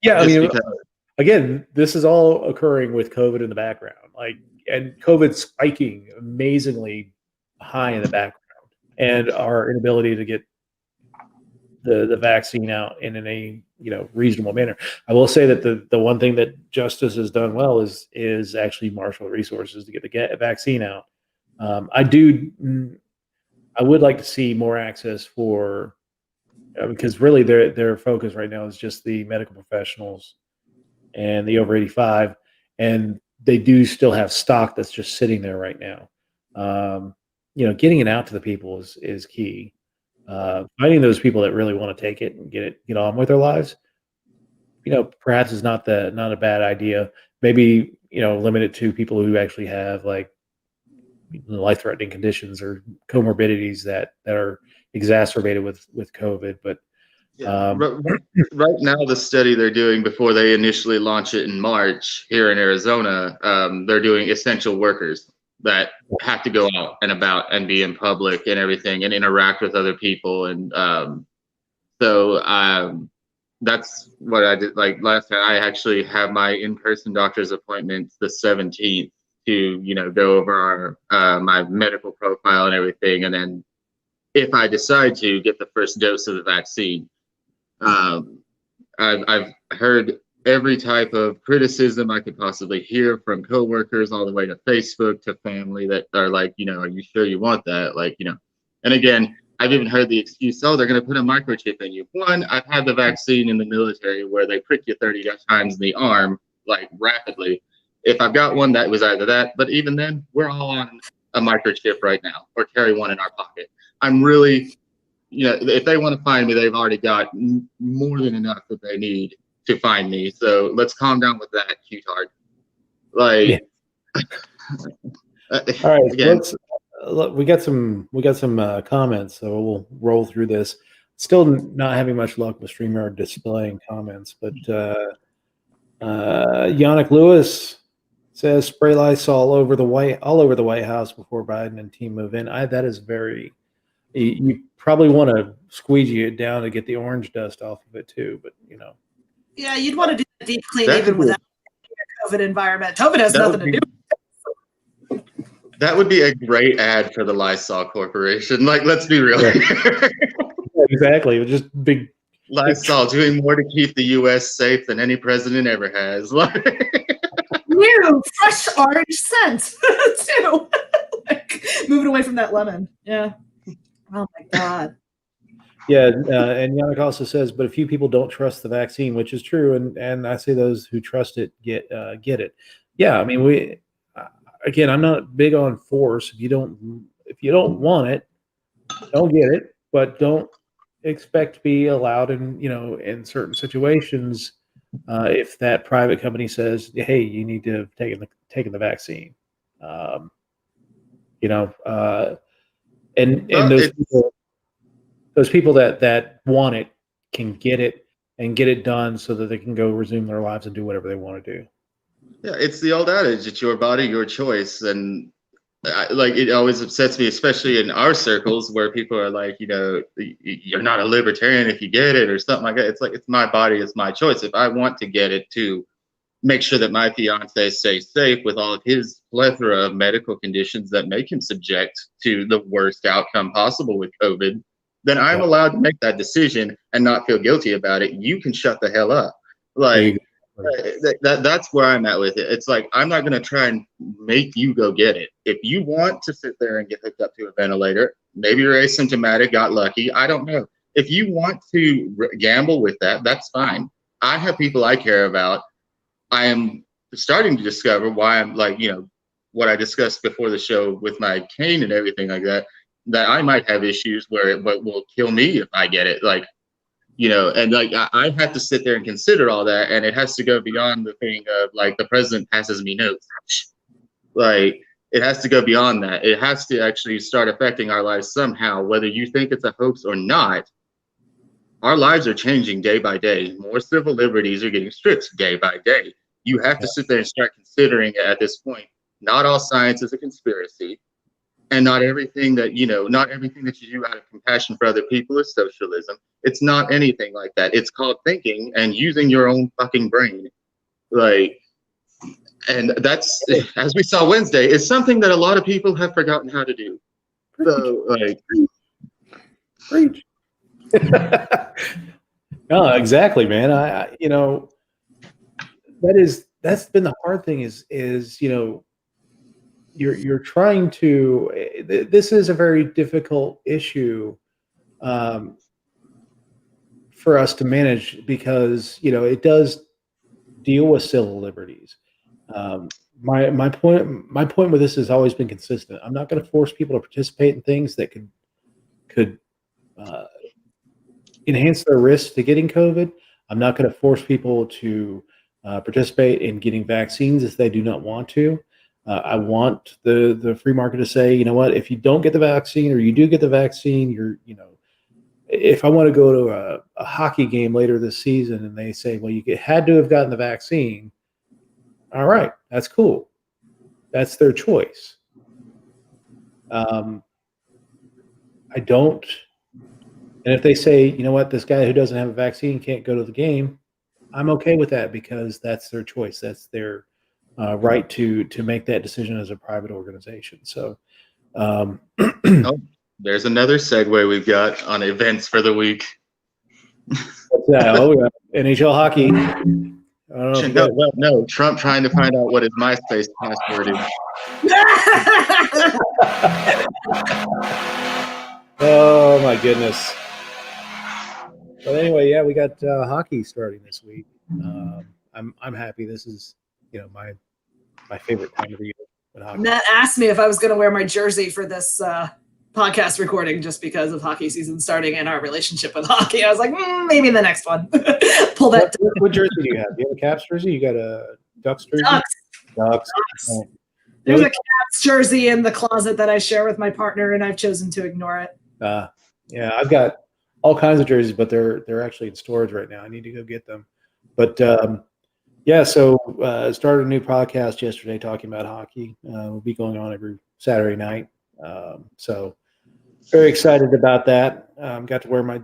Yeah, I mean, again, this is all occurring with COVID in the background, like, and COVID spiking amazingly high in the background, and our inability to get the vaccine out in a reasonable manner. I will say that the one thing that Justice has done well is actually marshal resources to get the vaccine out. I would like to see more access for, because really their focus right now is just the medical professionals and the over 85, and they do still have stock that's just sitting there right now. Getting it out to the people is key. Finding those people that really want to take it and get on with their lives, perhaps is not a bad idea. Maybe limit it to people who actually have like life-threatening conditions or comorbidities that are exacerbated with COVID. But right now, the study they're doing before they initially launch it in March here in Arizona, they're doing essential workers that have to go out and about and be in public and everything and interact with other people. And that's what I did. Like last time, I actually have my in-person doctor's appointment the 17th to go over my medical profile and everything, and then if I decide to get the first dose of the vaccine, I've heard every type of criticism I could possibly hear from coworkers, all the way to Facebook, to family that are like, are you sure you want that? Like, and again, I've even heard the excuse, oh, they're going to put a microchip in you. One, I've had the vaccine in the military where they prick you 30 times in the arm, like rapidly. If I've got one, that was either that, but even then, we're all on a microchip right now, or carry one in our pocket. I'm really, if they want to find me, they've already got more than enough that they need to find me. So let's calm down with that, Q-tard. Like, yeah. All right, again, we got some comments, so we'll roll through this. Still not having much luck with StreamYard displaying comments, but Yannick Lewis says spray Lysol all over the White House before Biden and team move in. That is very. You probably want to squeegee it down to get the orange dust off of it too, but Yeah, you'd want to do a deep clean even without a COVID environment. COVID has nothing to do with it. That would be a great ad for the Lysol Corporation. Like, let's be real. Yeah. Exactly. Just big Lysol doing more to keep the U.S. safe than any president ever has. New fresh orange scent too. Like, moving away from that lemon. Yeah. Oh my God. Yeah, and Yannick also says, but a few people don't trust the vaccine, which is true, and I say those who trust it get it. Yeah, I mean, again, I'm not big on force. If you don't want it, don't get it, but don't expect to be allowed in certain situations if that private company says, hey, you need to have taken the vaccine. Um, and those people that want it can get it and get it done so that they can go resume their lives and do whatever they want to do. Yeah, it's the old adage, it's your body, your choice. And it always upsets me, especially in our circles where people are like, you're not a libertarian if you get it or something like that. It's like, it's my body, it's my choice. If I want to get it to make sure that my fiance stays safe with all of his plethora of medical conditions that make him subject to the worst outcome possible with COVID, then I'm allowed to make that decision and not feel guilty about it. You can shut the hell up. Like, that's where I'm at with it. It's like, I'm not going to try and make you go get it. If you want to sit there and get hooked up to a ventilator, maybe you're asymptomatic, got lucky. I don't know. If you want to gamble with that, that's fine. I have people I care about. I am starting to discover why I'm like, what I discussed before the show with my cane and everything like that, that I might have issues where it will kill me if I get it. Like, and like I have to sit there and consider all that, and it has to go beyond the thing of like the president passes me notes. Like, it has to go beyond that. It has to actually start affecting our lives somehow, whether you think it's a hoax or not. Our lives are changing day by day. More civil liberties are getting stripped day by day. You have to sit there and start considering at this point, not all science is a conspiracy. And not everything that you do out of compassion for other people is socialism. It's not anything like that. It's called thinking and using your own fucking brain. Like, and that's, as we saw Wednesday, is something that a lot of people have forgotten how to do. So, like, preach. No, exactly, man. That's been the hard thing is you're trying to. This is a very difficult issue for us to manage because it does deal with civil liberties. My point with this has always been consistent. I'm not going to force people to participate in things that could enhance their risk to getting COVID. I'm not going to force people to participate in getting vaccines if they do not want to. I want the free market to say, you know what, if you don't get the vaccine or you do get the vaccine, if I want to go to a hockey game later this season and they say, well, you had to have gotten the vaccine. All right, that's cool. That's their choice. I don't. And if they say, you know what, this guy who doesn't have a vaccine can't go to the game, I'm okay with that because that's their choice. That's their right to make that decision as a private organization. So there's another segue we've got on events for the week. What's that? Oh, yeah. NHL hockey. No, Trump trying to find out what his MySpace password is. Oh my goodness. But anyway, yeah, we got hockey starting this week. I'm happy. This is my favorite time of the year. Matt asked me if I was going to wear my jersey for this podcast recording just because of hockey season starting and our relationship with hockey. I was like, maybe the next one. Pull that. What jersey do you have? Do you have a Caps jersey? You got a Ducks jersey? Ducks. Oh. There's a Caps jersey in the closet that I share with my partner, and I've chosen to ignore it. Yeah, I've got all kinds of jerseys, but they're actually in storage right now. I need to go get them. But yeah, so started a new podcast yesterday talking about hockey. We'll be going on every Saturday night. So very excited about that. Got to wear my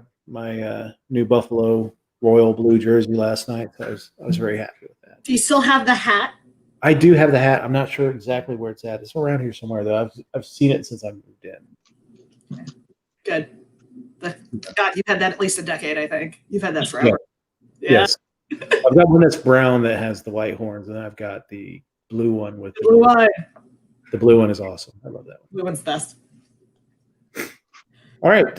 new Buffalo Royal blue jersey last night. So I was very happy with that. Do you still have the hat? I do have the hat. I'm not sure exactly where it's at. It's around here somewhere though. I've seen it since I moved in. Good. God, you've had that at least a decade, I think. You've had that forever. Yeah. Yes. I've got one that's brown that has the white horns, and I've got the blue one with The blue one. The blue one is awesome. I love that one. Blue one's best. All right.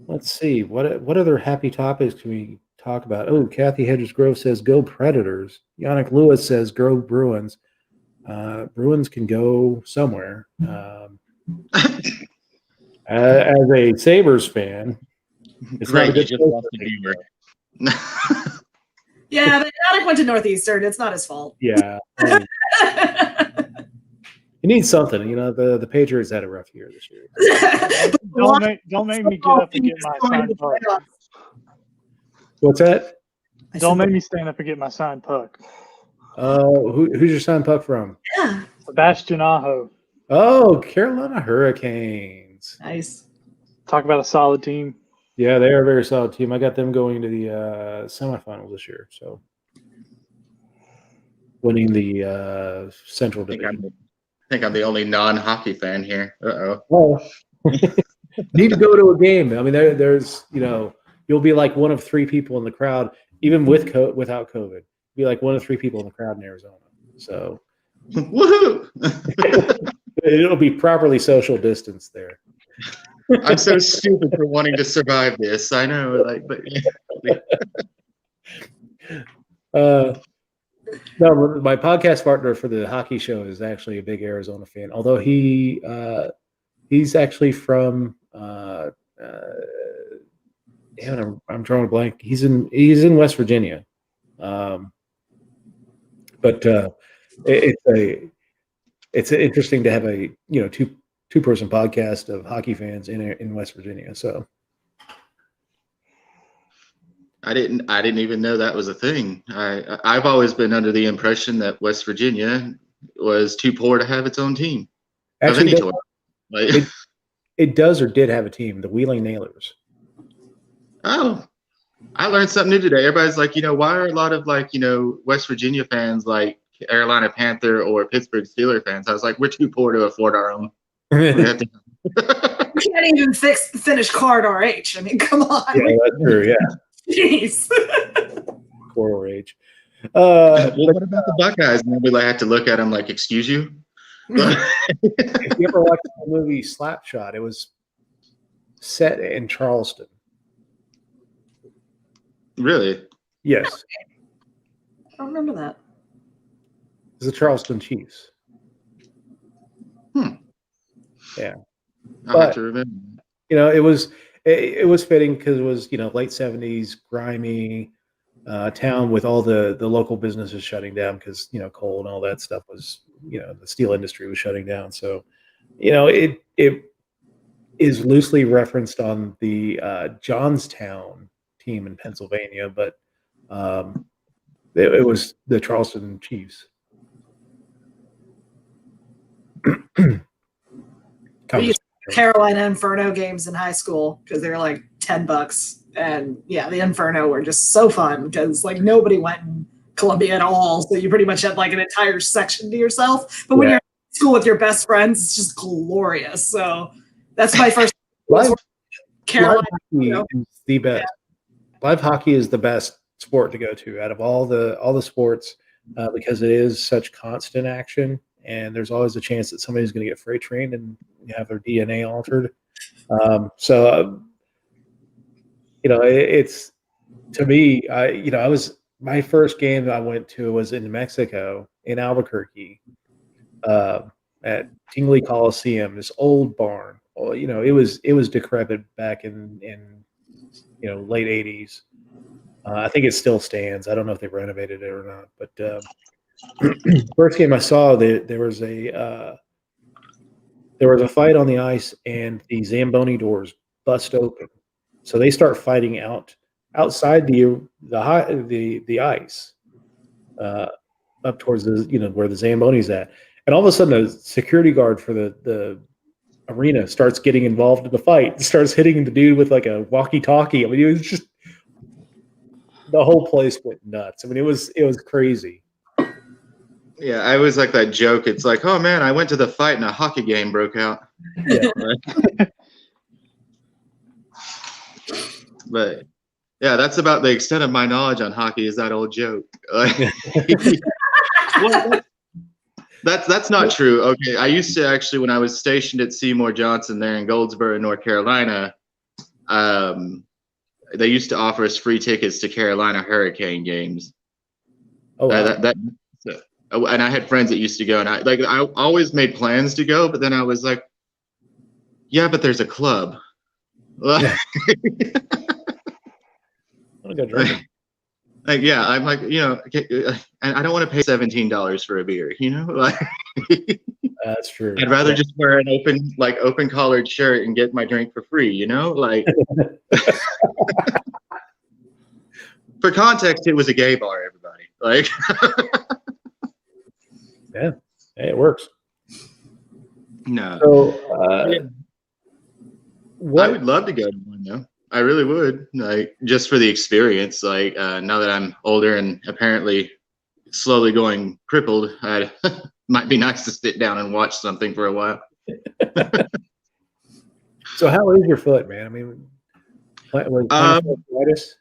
Let's see. What other happy topics can we talk about? Oh, Kathy Hedges Grove says, go Predators. Yannick Lewis says, go Bruins. Bruins can go somewhere. As a Sabres fan, it's Great, not a you good just place lost to the be. viewer. Yeah, but Yannick went to Northeastern. It's not his fault. Yeah. I mean, he needs something. You know, the Patriots had a rough year this year. Don't make me get up and get my signed puck. What's that? Don't make me stand up and get my signed puck. Who's your signed puck from? Yeah. Sebastian Aho. Oh, Carolina Hurricanes. Nice. Talk about a solid team. Yeah, they are a very solid team. I got them going to the semifinals this year. So winning the Central Division. I think I'm the only non-hockey fan here. Uh-oh. Well, need to go to a game. I mean, there's you'll be like one of three people in the crowd, even without COVID. Be like one of three people in the crowd in Arizona. So Woohoo! it'll be properly social distance there. I'm so stupid for wanting to survive this. I know, but no, my podcast partner for the hockey show is actually a big Arizona fan. Although he's actually from I'm drawing a blank. He's in West Virginia, but it's interesting to have a two-person podcast of hockey fans in West Virginia. So I didn't even know that was a thing. I've always been under the impression that West Virginia was too poor to have its own team. Actually, of any tour. it does or did have a team, the Wheeling Nailers. Oh, I learned something new today. Everybody's like, why are a lot of West Virginia fans like Carolina Panther or Pittsburgh Steelers fans? I was like, we're too poor to afford our own. We have to- We can't even finish card RH. I mean, come on. Yeah, that's true. Yeah. Jeez. Core age. what about the Buckeyes? And then we have to look at them like, excuse you? If you ever watched the movie Slapshot, it was set in Charleston. Really? Yes. I don't remember that. It's the Charleston Chiefs. Yeah. I'll have to remember. It was fitting because it was late 70s, grimy town with all the local businesses shutting down because coal and all that stuff was the steel industry was shutting down. So it is loosely referenced on the Johnstown team in Pennsylvania, but it was the Charleston Chiefs. We used to Carolina Inferno games in high school because they were like $10, and yeah, the Inferno were just so fun because like nobody went in Columbia at all, so you pretty much had like an entire section to yourself. But when you're in school with your best friends, it's just glorious. So that's my first. Carolina is the best. Live hockey is the best sport to go to out of all the sports because it is such constant action. And there's always a chance that somebody's going to get freight trained and have their DNA altered. It's to me, my first game I went to was in Mexico in Albuquerque at Tingley Coliseum, this old barn. Well, it was decrepit back in late 80s. I think it still stands. I don't know if they've renovated it or not, but. First game I saw, there was a fight on the ice, and the Zamboni doors bust open. So they start fighting outside the ice, up towards where the Zamboni's at. And all of a sudden, a security guard for the arena starts getting involved in the fight. Starts hitting the dude with like a walkie-talkie. I mean, it was just the whole place went nuts. I mean, it was crazy. Yeah, I always like that joke. It's like, oh man, I went to the fight and a hockey game broke out. Yeah. But yeah, that's about the extent of my knowledge on hockey. Is that old joke? Well, that's not true. Okay, I used to actually, when I was stationed at Seymour Johnson there in Goldsboro, North Carolina, they used to offer us free tickets to Carolina Hurricane games. Oh, wow. And I had friends that used to go, and I always made plans to go, but then I was like, yeah, but there's a club. Yeah. I want to go drinking. Like, yeah, I'm like, and I don't want to pay $17 for a beer, like. That's true. I'd rather just wear an open collared shirt and get my drink for free, like. For context, it was a gay bar, everybody. Like. Yeah, hey, it works. No. So, I would love to go to one though. I really would, like, just for the experience. Like, now that I'm older and apparently slowly going crippled, it might be nice to sit down and watch something for a while. So, how is your foot, man? I mean, arthritis?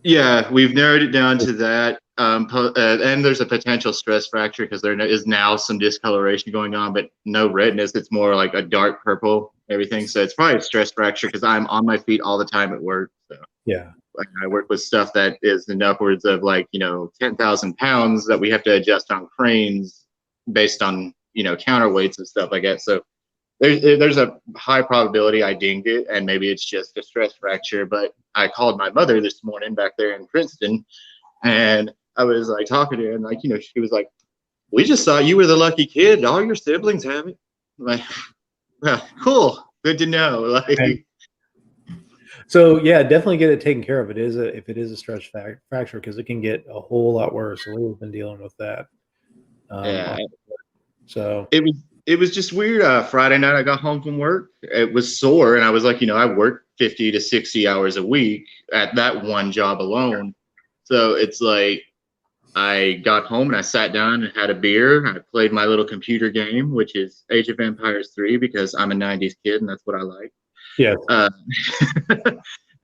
Yeah, we've narrowed it down to that. And there's a potential stress fracture because there is now some discoloration going on, but no redness. It's more like a dark purple, everything. So it's probably a stress fracture because I'm on my feet all the time at work. So yeah, I work with stuff that is in upwards of 10,000 pounds that we have to adjust on cranes based on counterweights and stuff like that. So there's a high probability I dinged it, and maybe it's just a stress fracture. But I called my mother this morning back there in Princeton, and I was like talking to her, and she was like, "We just thought you were the lucky kid. All your siblings have it." I'm like, well, cool, good to know. Like, so yeah, definitely get it taken care of. If it is a stress fracture, because it can get a whole lot worse. So we've been dealing with that. Yeah. So it was just weird. Friday night, I got home from work. It was sore, and I was like, I work 50 to 60 hours a week at that one job alone. So it's like I got home and I sat down and had a beer. I played my little computer game, which is Age of Empires 3, because I'm a 90s kid and that's what I like. yeah.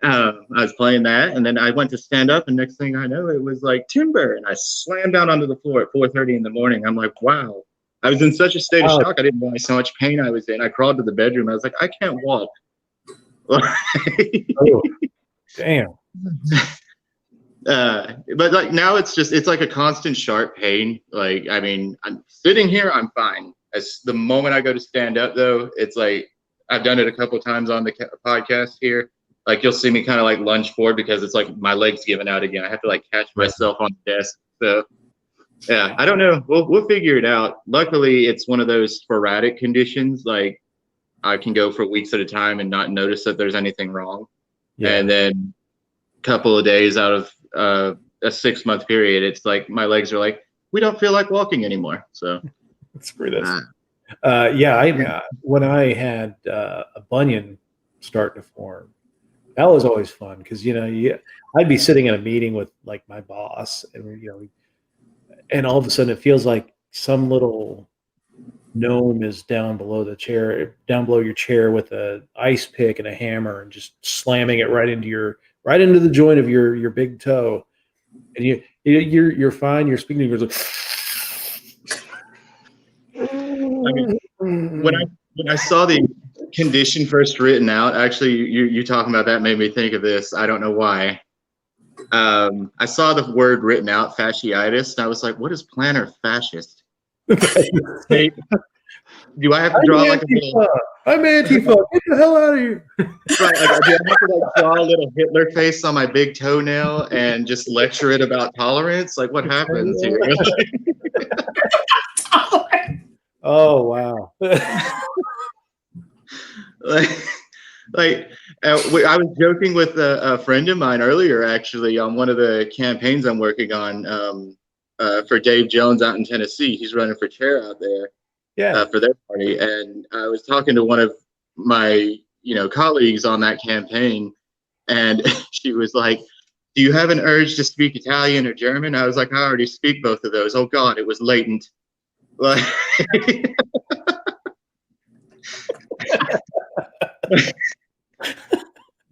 I was playing that, and then I went to stand up, and next thing I know, it was like timber, and I slammed down onto the floor at 4:30 in the morning. I'm like, wow. I was in such a state of shock. I didn't realize how much pain I was in. I crawled to the bedroom. I was like, I can't walk. Oh, damn. But like now it's like a constant sharp pain. Like, I mean, I'm sitting here, I'm fine. As the moment I go to stand up though, it's like, I've done it a couple of times on the podcast here. Like, you'll see me kind of like lunge forward because it's like my leg's giving out again. I have to like catch myself on the desk. So yeah, I don't know. We'll figure it out. Luckily, it's one of those sporadic conditions. Like, I can go for weeks at a time and not notice that there's anything wrong. Yeah. And then a couple of days out of a 6-month period, it's like my legs are like, we don't feel like walking anymore. So screw this. When I had a bunion start to form, that was always fun because I'd be sitting in a meeting with like my boss, and and all of a sudden it feels like some little gnome is down below your chair with a ice pick and a hammer and just slamming it right into the joint of your big toe, and you're fine. You're speaking to yours like. I mean, when I saw the condition first written out, actually, you talking about that made me think of this. I don't know why. I saw the word written out, fasciitis, and I was like, what is plantar fascist? Hey, do I have to draw like a little... I'm Antifa. Get the hell out of here. Right, like, do I have to like draw a little Hitler face on my big toenail and just lecture it about tolerance? Like, what happens here? Oh, wow. I was joking with a friend of mine earlier, actually, on one of the campaigns I'm working on for Dave Jones out in Tennessee. He's running for chair out there, for their party. And I was talking to one of my, colleagues on that campaign, and she was like, "Do you have an urge to speak Italian or German?" I was like, "I already speak both of those." Oh God, it was latent. Like,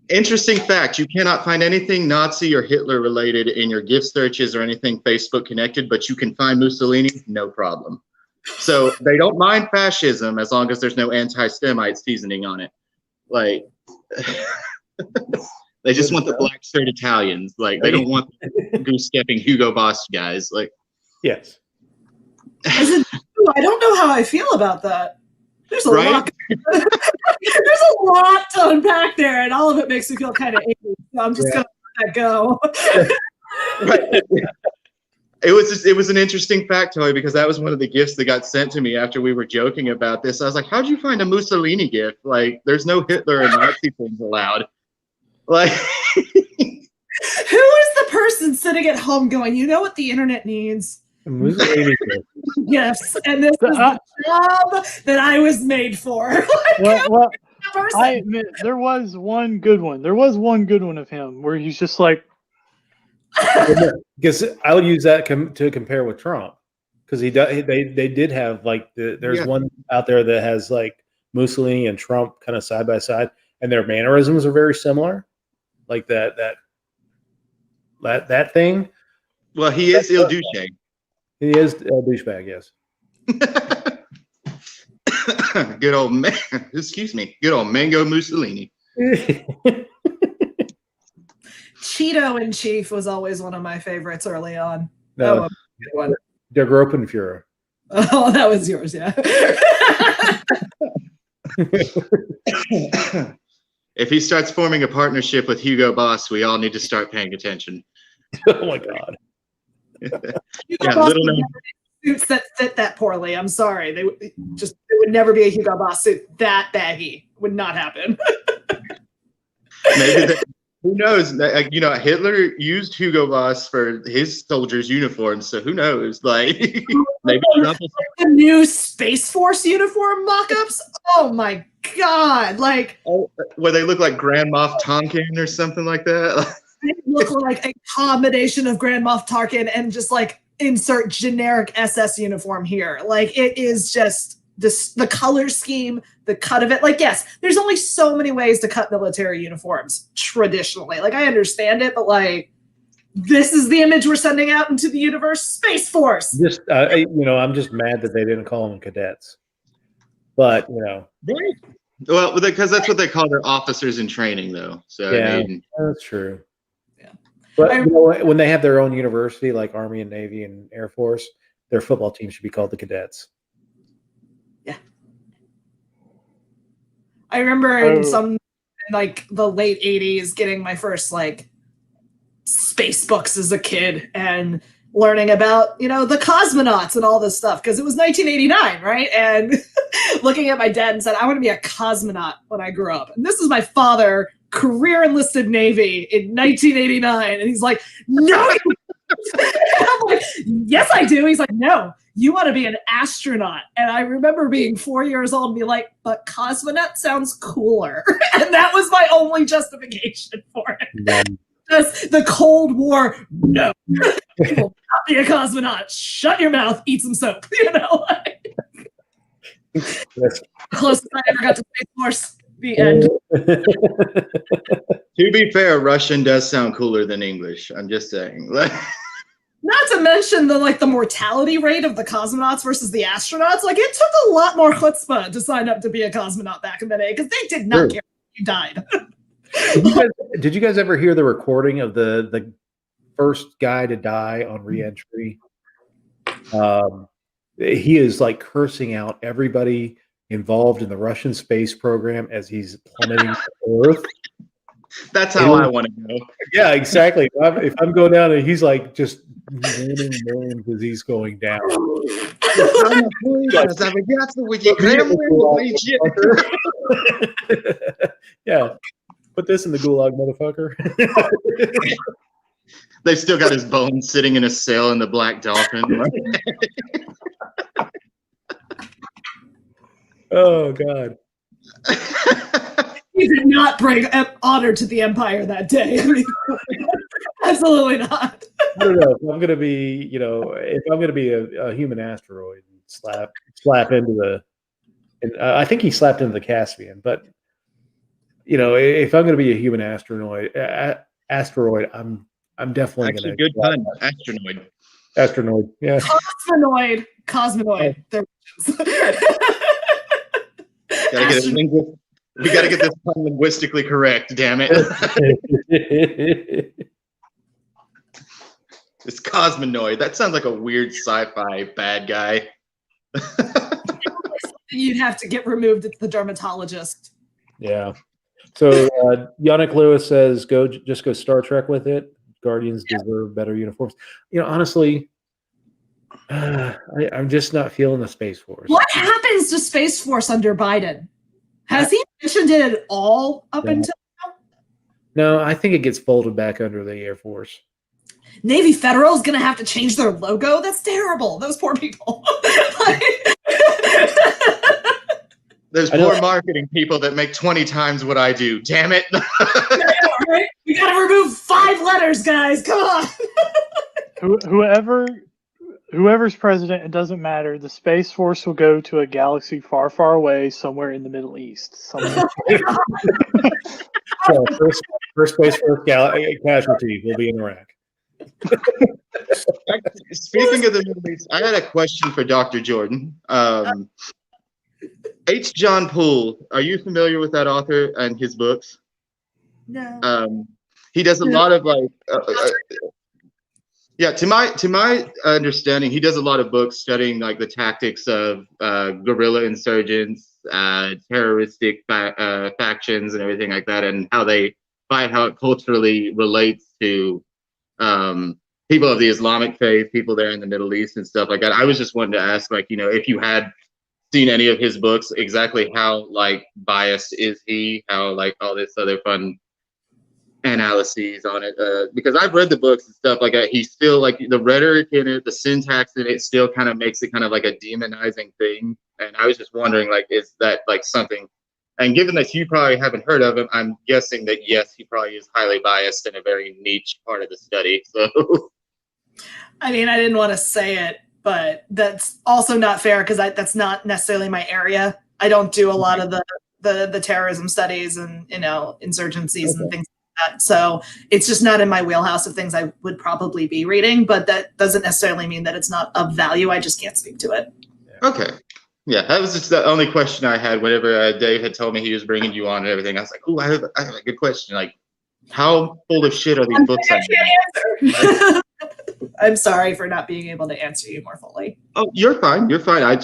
Interesting fact, you cannot find anything Nazi or Hitler related in your gift searches or anything Facebook connected, but you can find Mussolini, no problem. So they don't mind fascism as long as there's no anti-Semite seasoning on it. Like, they just want the black shirt Italians. Like, they don't want goose-stepping Hugo Boss guys. Like, Yes. I don't know how I feel about that. There's a Right? lot. There's a lot to unpack there, and all of it makes me feel kind of angry. So I'm just gonna let that go. right. It was an interesting factoid because that was one of the gifts that got sent to me after we were joking about this. I was like, how'd you find a Mussolini gift? Like, there's no Hitler and Nazi things allowed. Like, Who is the person sitting at home going, you know what the internet needs? Mussolini. Yes, and this is the job that I was made for. Well, Person. I admit there was one good one. There was one good one of him where he's just like, Because I would use that to compare with Trump, because they did have like there's one out there that has like Mussolini and Trump kind of side by side, and their mannerisms are very similar, like that thing. well, he is Il Duce. He is a douchebag, yes. Good old man. Excuse me. Good old Mango Mussolini. Cheeto in Chief was always one of my favorites early on. No, Der Gruppenführer. Oh, that was yours, yeah. If he starts forming a partnership with Hugo Boss, we all need to start paying attention. Oh my God. Yeah, little known. Suits that fit that poorly. I'm sorry. They would never be a Hugo Boss suit that baggy. Would not happen. Maybe who knows? You know, Hitler used Hugo Boss for his soldiers' uniforms, so who knows? Like, maybe the new Space Force uniform mock-ups. Oh my God! Like, where they look like Grand Moff Tonkin or something like that. they look like a combination of Grand Moff Tarkin and just like insert generic SS uniform here. Like, it is just the color scheme, the cut of it. Like, yes, there's only so many ways to cut military uniforms traditionally. Like, I understand it, but like, this is the image we're sending out into the universe. Space Force. Just I'm just mad that they didn't call them cadets. But Right. Well, because that's what they call their officers in training, though. So yeah, I mean, that's true. Yeah. But when they have their own university, like Army and Navy and Air Force, their football team should be called the cadets. Yeah. I remember in like the late 80s getting my first like space books as a kid and learning about, the cosmonauts and all this stuff, because it was 1989, right? And looking at my dad and said, I want to be a cosmonaut when I grow up. And this is my father, career enlisted Navy in 1989. And he's like, no. I'm like, yes, I do. He's like, no, you want to be an astronaut. And I remember being 4 years old and be like, but cosmonaut sounds cooler. And that was my only justification for it. Yeah. Just the Cold War, no. You will not be a cosmonaut. Shut your mouth, eat some soap. Yes. Closest I ever got to Space Force. The end. to be fair, Russian does sound cooler than English. I'm just saying. Not to mention the mortality rate of the cosmonauts versus the astronauts. Like, it took a lot more chutzpah to sign up to be a cosmonaut back in the day, because they did not care if you died. Did you guys ever hear the recording of the first guy to die on re-entry? He is like cursing out everybody involved in the Russian space program as he's plummeting to Earth. That's how I want to go. Yeah, exactly. If I'm going down and he's like just naming names as he's going down. Yeah. Put this in the gulag, motherfucker. They've still got his bones sitting in a cell in the Black Dolphin. Oh, God. He did not bring honor to the Empire that day. I mean, absolutely not. I don't know. If I'm going to be, a human asteroid and slap into the, I think he slapped into the Caspian, but if I'm going to be a human asteroid, I'm definitely Actually, going to good pun. Astronoid. astronaut. Yeah. Cosmonoid. They're Gotta get it. We got to get this pun linguistically correct. Damn it! It's cosmonoid. That sounds like a weird sci-fi bad guy. You'd have to get removed at the dermatologist. Yeah. So Yannick Lewis says, just go Star Trek with it. Guardians deserve better uniforms. Honestly, I'm just not feeling the Space Force. What happens to Space Force under Biden? Has he mentioned it at all up until now? No, I think it gets folded back under the Air Force. Navy Federal is going to have to change their logo. That's terrible. Those poor people. There's poor marketing people that make 20 times what I do. Damn it. Right? We got to remove 5 letters, guys. Come on. Whoever's president, it doesn't matter. The Space Force will go to a galaxy far, far away, somewhere in the Middle East. First Space Force casualty will be in Iraq. Speaking of the Middle East, I had a question for Dr. Jordan. H. John Poole, are you familiar with that author and his books? No. He does a lot of to my understanding, he does a lot of books studying like the tactics of guerrilla insurgents, terroristic factions, and everything like that, and how they fight, how it culturally relates to people of the Islamic faith, people there in the Middle East and stuff like that. I was just wanting to ask, if you had seen any of his books, exactly how biased is he? How all this other fun analyses on it, because I've read the books and stuff like that. He's still the rhetoric in it, the syntax in it still kind of makes it kind of like a demonizing thing. And I was just wondering, is that something? And given that you probably haven't heard of him, I'm guessing that yes, he probably is highly biased in a very niche part of the study. So, I mean, I didn't want to say it, but that's also not fair because that's not necessarily my area. I don't do a lot of the terrorism studies and insurgencies and things like that. So it's just not in my wheelhouse of things I would probably be reading. But that doesn't necessarily mean that it's not of value. I just can't speak to it. Okay. Yeah, that was just the only question I had. Whenever Dave had told me he was bringing you on and everything, I was like, "Oh, I have a good question. How full of shit are these books?" I'm sorry for not being able to answer you more fully. Oh, you're fine. You're fine. I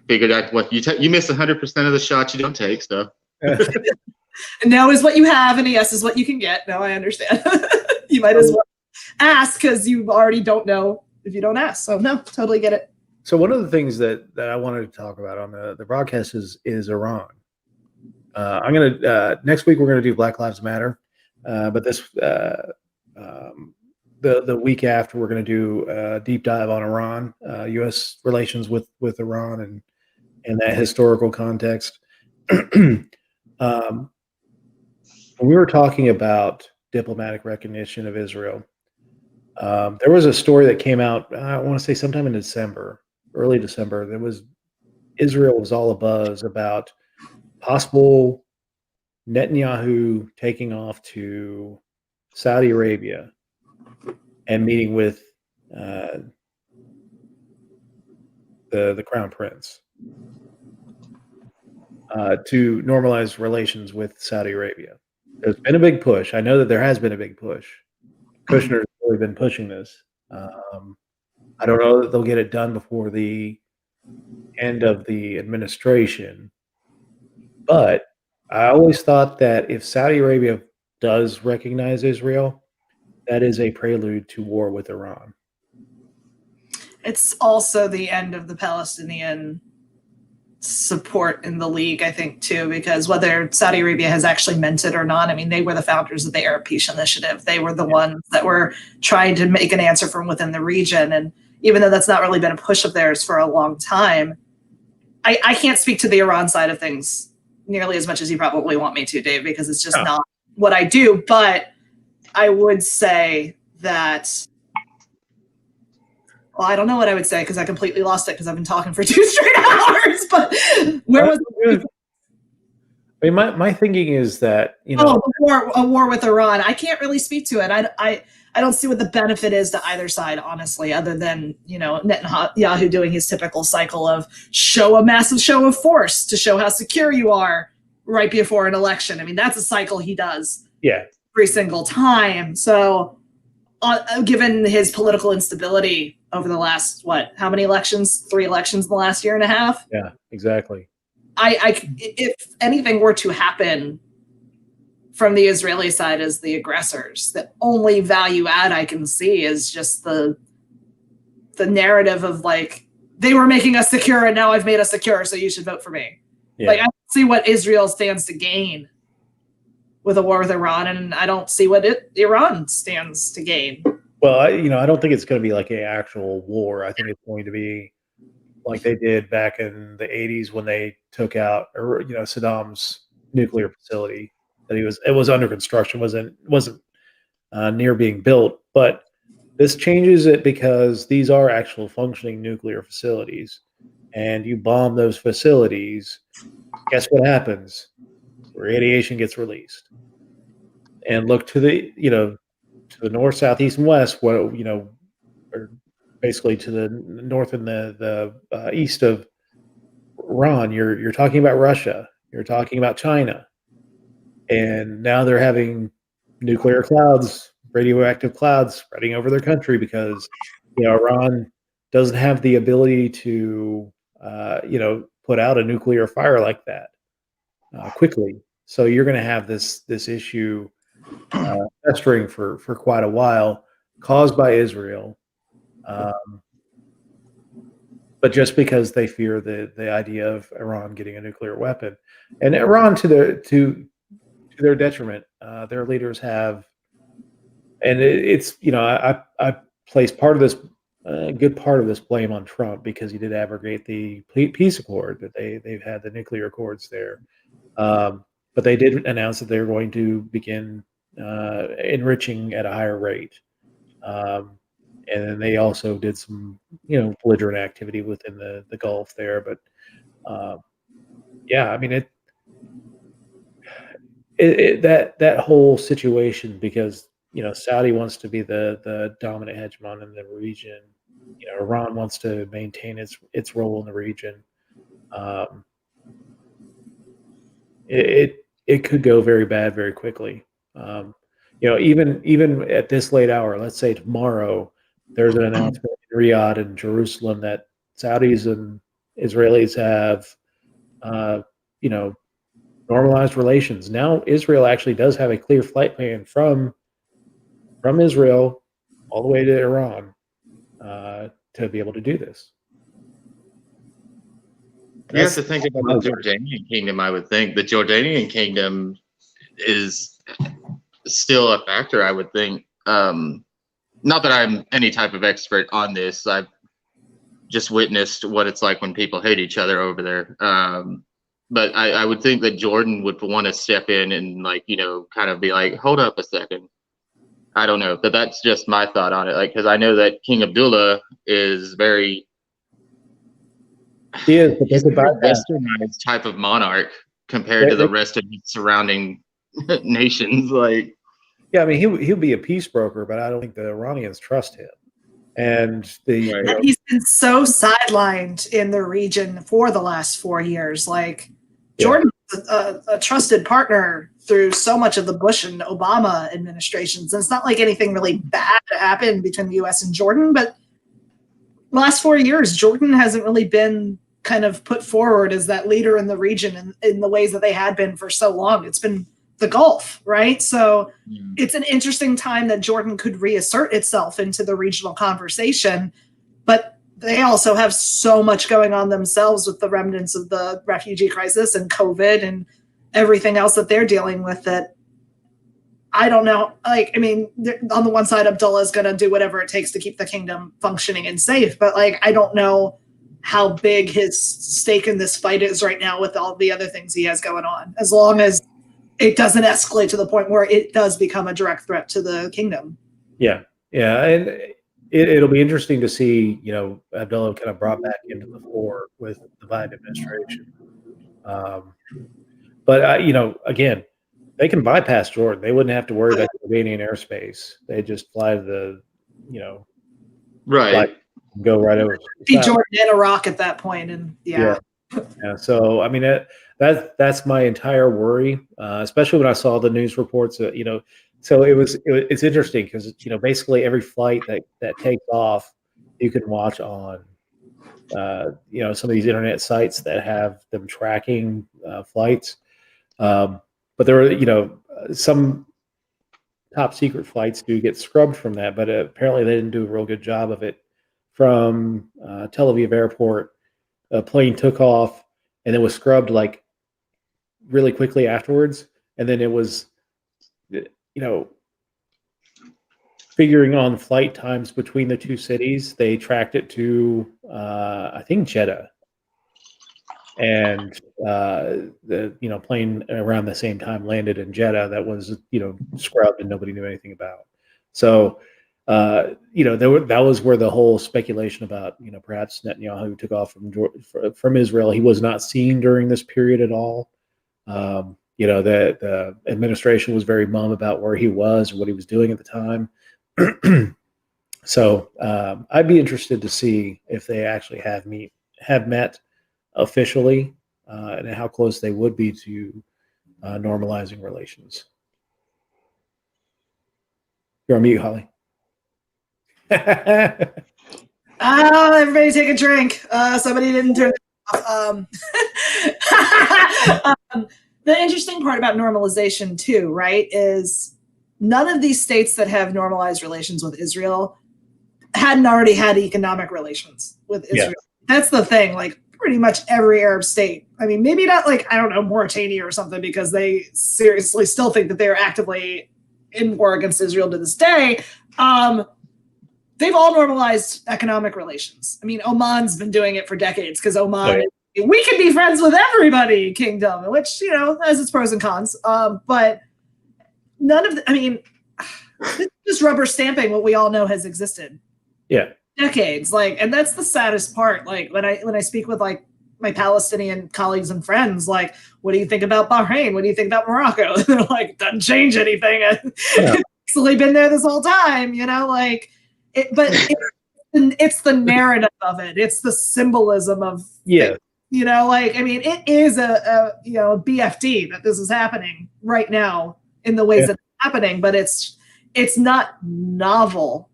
figured out what you miss 100% of the shots you don't take. So no is what you have, and a yes is what you can get. No, I understand. You might as well ask because you already don't know if you don't ask. So no, totally get it. So one of the things that I wanted to talk about on the broadcast is Iran. I'm gonna next week we're gonna do Black Lives Matter, but this the week after we're gonna do a deep dive on Iran, U.S. relations with Iran and that historical context. When we were talking about diplomatic recognition of Israel, there was a story that came out. I want to say sometime in December. Early December, Israel was all abuzz about possible Netanyahu taking off to Saudi Arabia and meeting with the crown prince to normalize relations with Saudi Arabia. There's been a big push. I know that there has been a big push. Kushner's really been pushing this. I don't know that they'll get it done before the end of the administration, but I always thought that if Saudi Arabia does recognize Israel, that is a prelude to war with Iran. It's also the end of the Palestinian support in the league, I think, too, because whether Saudi Arabia has actually meant it or not, I mean, they were the founders of the Arab Peace Initiative. They were the ones that were trying to make an answer from within the region. And even though that's not really been a push of theirs for a long time, I can't speak to the Iran side of things nearly as much as you probably want me to, Dave, because it's just not what I do. But I would say that, well, I don't know what I would say because I completely lost it because I've been talking for 2 straight hours. But where was mean, my thinking is that, you know, a war with Iran. I can't really speak to it. I don't see what the benefit is to either side, honestly, other than, you know, Netanyahu doing his typical cycle of show a massive show of force to show how secure you are right before an election. I mean, that's a cycle he does yeah, every single time. So, given his political instability over the last, how many elections? 3 elections in the last year and a half? yeah, exactly. If anything were to happen from the Israeli side as the aggressors, the only value add I can see is just the narrative of like, they were making us secure and now I've made us secure, so you should vote for me. Yeah. Like, I don't see what Israel stands to gain with a war with Iran, and I don't see what Iran stands to gain. Well, I don't think it's going to be like an actual war. I think it's going to be like they did back in the 80s when they took out, Saddam's nuclear facility. That it was under construction, wasn't near being built. But this changes it because these are actual functioning nuclear facilities, and you bomb those facilities. Guess what happens? Radiation gets released. And look to the north, south, east, and west. Or basically to the north and the east of Iran. You're talking about Russia. You're talking about China, and now they're having nuclear clouds, radioactive clouds spreading over their country because Iran doesn't have the ability to put out a nuclear fire like that quickly. So you're going to have this issue festering for quite a while, caused by Israel, but just because they fear the idea of Iran getting a nuclear weapon, and Iran to their detriment, their leaders have, and I place part of this, a good part of this blame on Trump because he did abrogate the peace accord that they've had the nuclear accords there. But they did announce that they're going to begin enriching at a higher rate. And then they also did some, belligerent activity within the Gulf there. But yeah, I mean, that whole situation, because Saudi wants to be the dominant hegemon in the region. Iran wants to maintain its role in the region. It could go very bad very quickly. Even at this late hour, let's say tomorrow, there's an announcement in Riyadh and Jerusalem that Saudis and Israelis have, normalized relations. Now Israel actually does have a clear flight plan from Israel all the way to Iran to be able to do this. You have to think about the Jordanian kingdom. I would think the Jordanian kingdom is still a factor. I would think. Not that I'm any type of expert on this. I've just witnessed what it's like when people hate each other over there. But I would think that Jordan would want to step in and kind of be like, hold up a second. I don't know, but that's just my thought on it. Because I know that King Abdullah is very. He is, but he's a westernized type of monarch compared to the rest of the surrounding nations. Yeah, I mean, he'll be a peace broker, but I don't think the Iranians trust him. And he's been so sidelined in the region for the last 4 years. Jordan is a trusted partner through so much of the Bush and Obama administrations. And it's not like anything really bad happened between the U.S. and Jordan, but the last 4 years, Jordan hasn't really been kind of put forward as that leader in the region in the ways that they had been for so long. It's been the Gulf, right? So it's an interesting time that Jordan could reassert itself into the regional conversation, but they also have so much going on themselves with the remnants of the refugee crisis and COVID and everything else that they're dealing with that I don't know. On the one side, Abdullah is going to do whatever it takes to keep the kingdom functioning and safe, but I don't know how big his stake in this fight is right now with all the other things he has going on, as long as it doesn't escalate to the point where it does become a direct threat to the kingdom. Yeah. And it'll be interesting to see, Abdullah kind of brought back into the fore with the Biden administration. But again, they can bypass Jordan. They wouldn't have to worry about Jordanian airspace. They just fly to the, Right. go right over. Be Jordan in Iraq at that point, and Yeah. So I mean that's my entire worry, especially when I saw the news reports. So it's interesting because basically every flight that takes off, you can watch on some of these internet sites that have them tracking flights. But there are some top secret flights do get scrubbed from that, but apparently they didn't do a real good job of it. From Tel Aviv airport, a plane took off and it was scrubbed like really quickly afterwards, and then it was figuring on flight times between the two cities. They tracked it to I think Jeddah, and the plane around the same time landed in Jeddah that was scrubbed and nobody knew anything about. So that was where the whole speculation about perhaps Netanyahu took off from Israel. He was not seen during this period at all. The administration was very mum about where he was or what he was doing at the time. So I'd be interested to see if they actually have met officially, and how close they would be to normalizing relations. You're on mute, Holly. Everybody take a drink. Somebody didn't turn it off. The interesting part about normalization too, right, is none of these states that have normalized relations with Israel hadn't already had economic relations with Israel. Yeah. That's the thing. Like pretty much every Arab state. I mean, maybe not like, I don't know, Mauritania or something, because they seriously still think that they're actively in war against Israel to this day. They've all normalized economic relations. I mean, Oman's been doing it for decades because Oman, we can be friends with everybody kingdom, which, has its pros and cons. But none of this is just rubber stamping what we all know has existed. Yeah. Decades. And that's the saddest part. Like when I speak with like my Palestinian colleagues and friends, like, what do you think about Bahrain? What do you think about Morocco? And they're like, doesn't change anything. It's actually been there this whole time, but it's the narrative of it. It's the symbolism of it, it is a BFD that this is happening right now in the ways that it's happening, but it's not novel,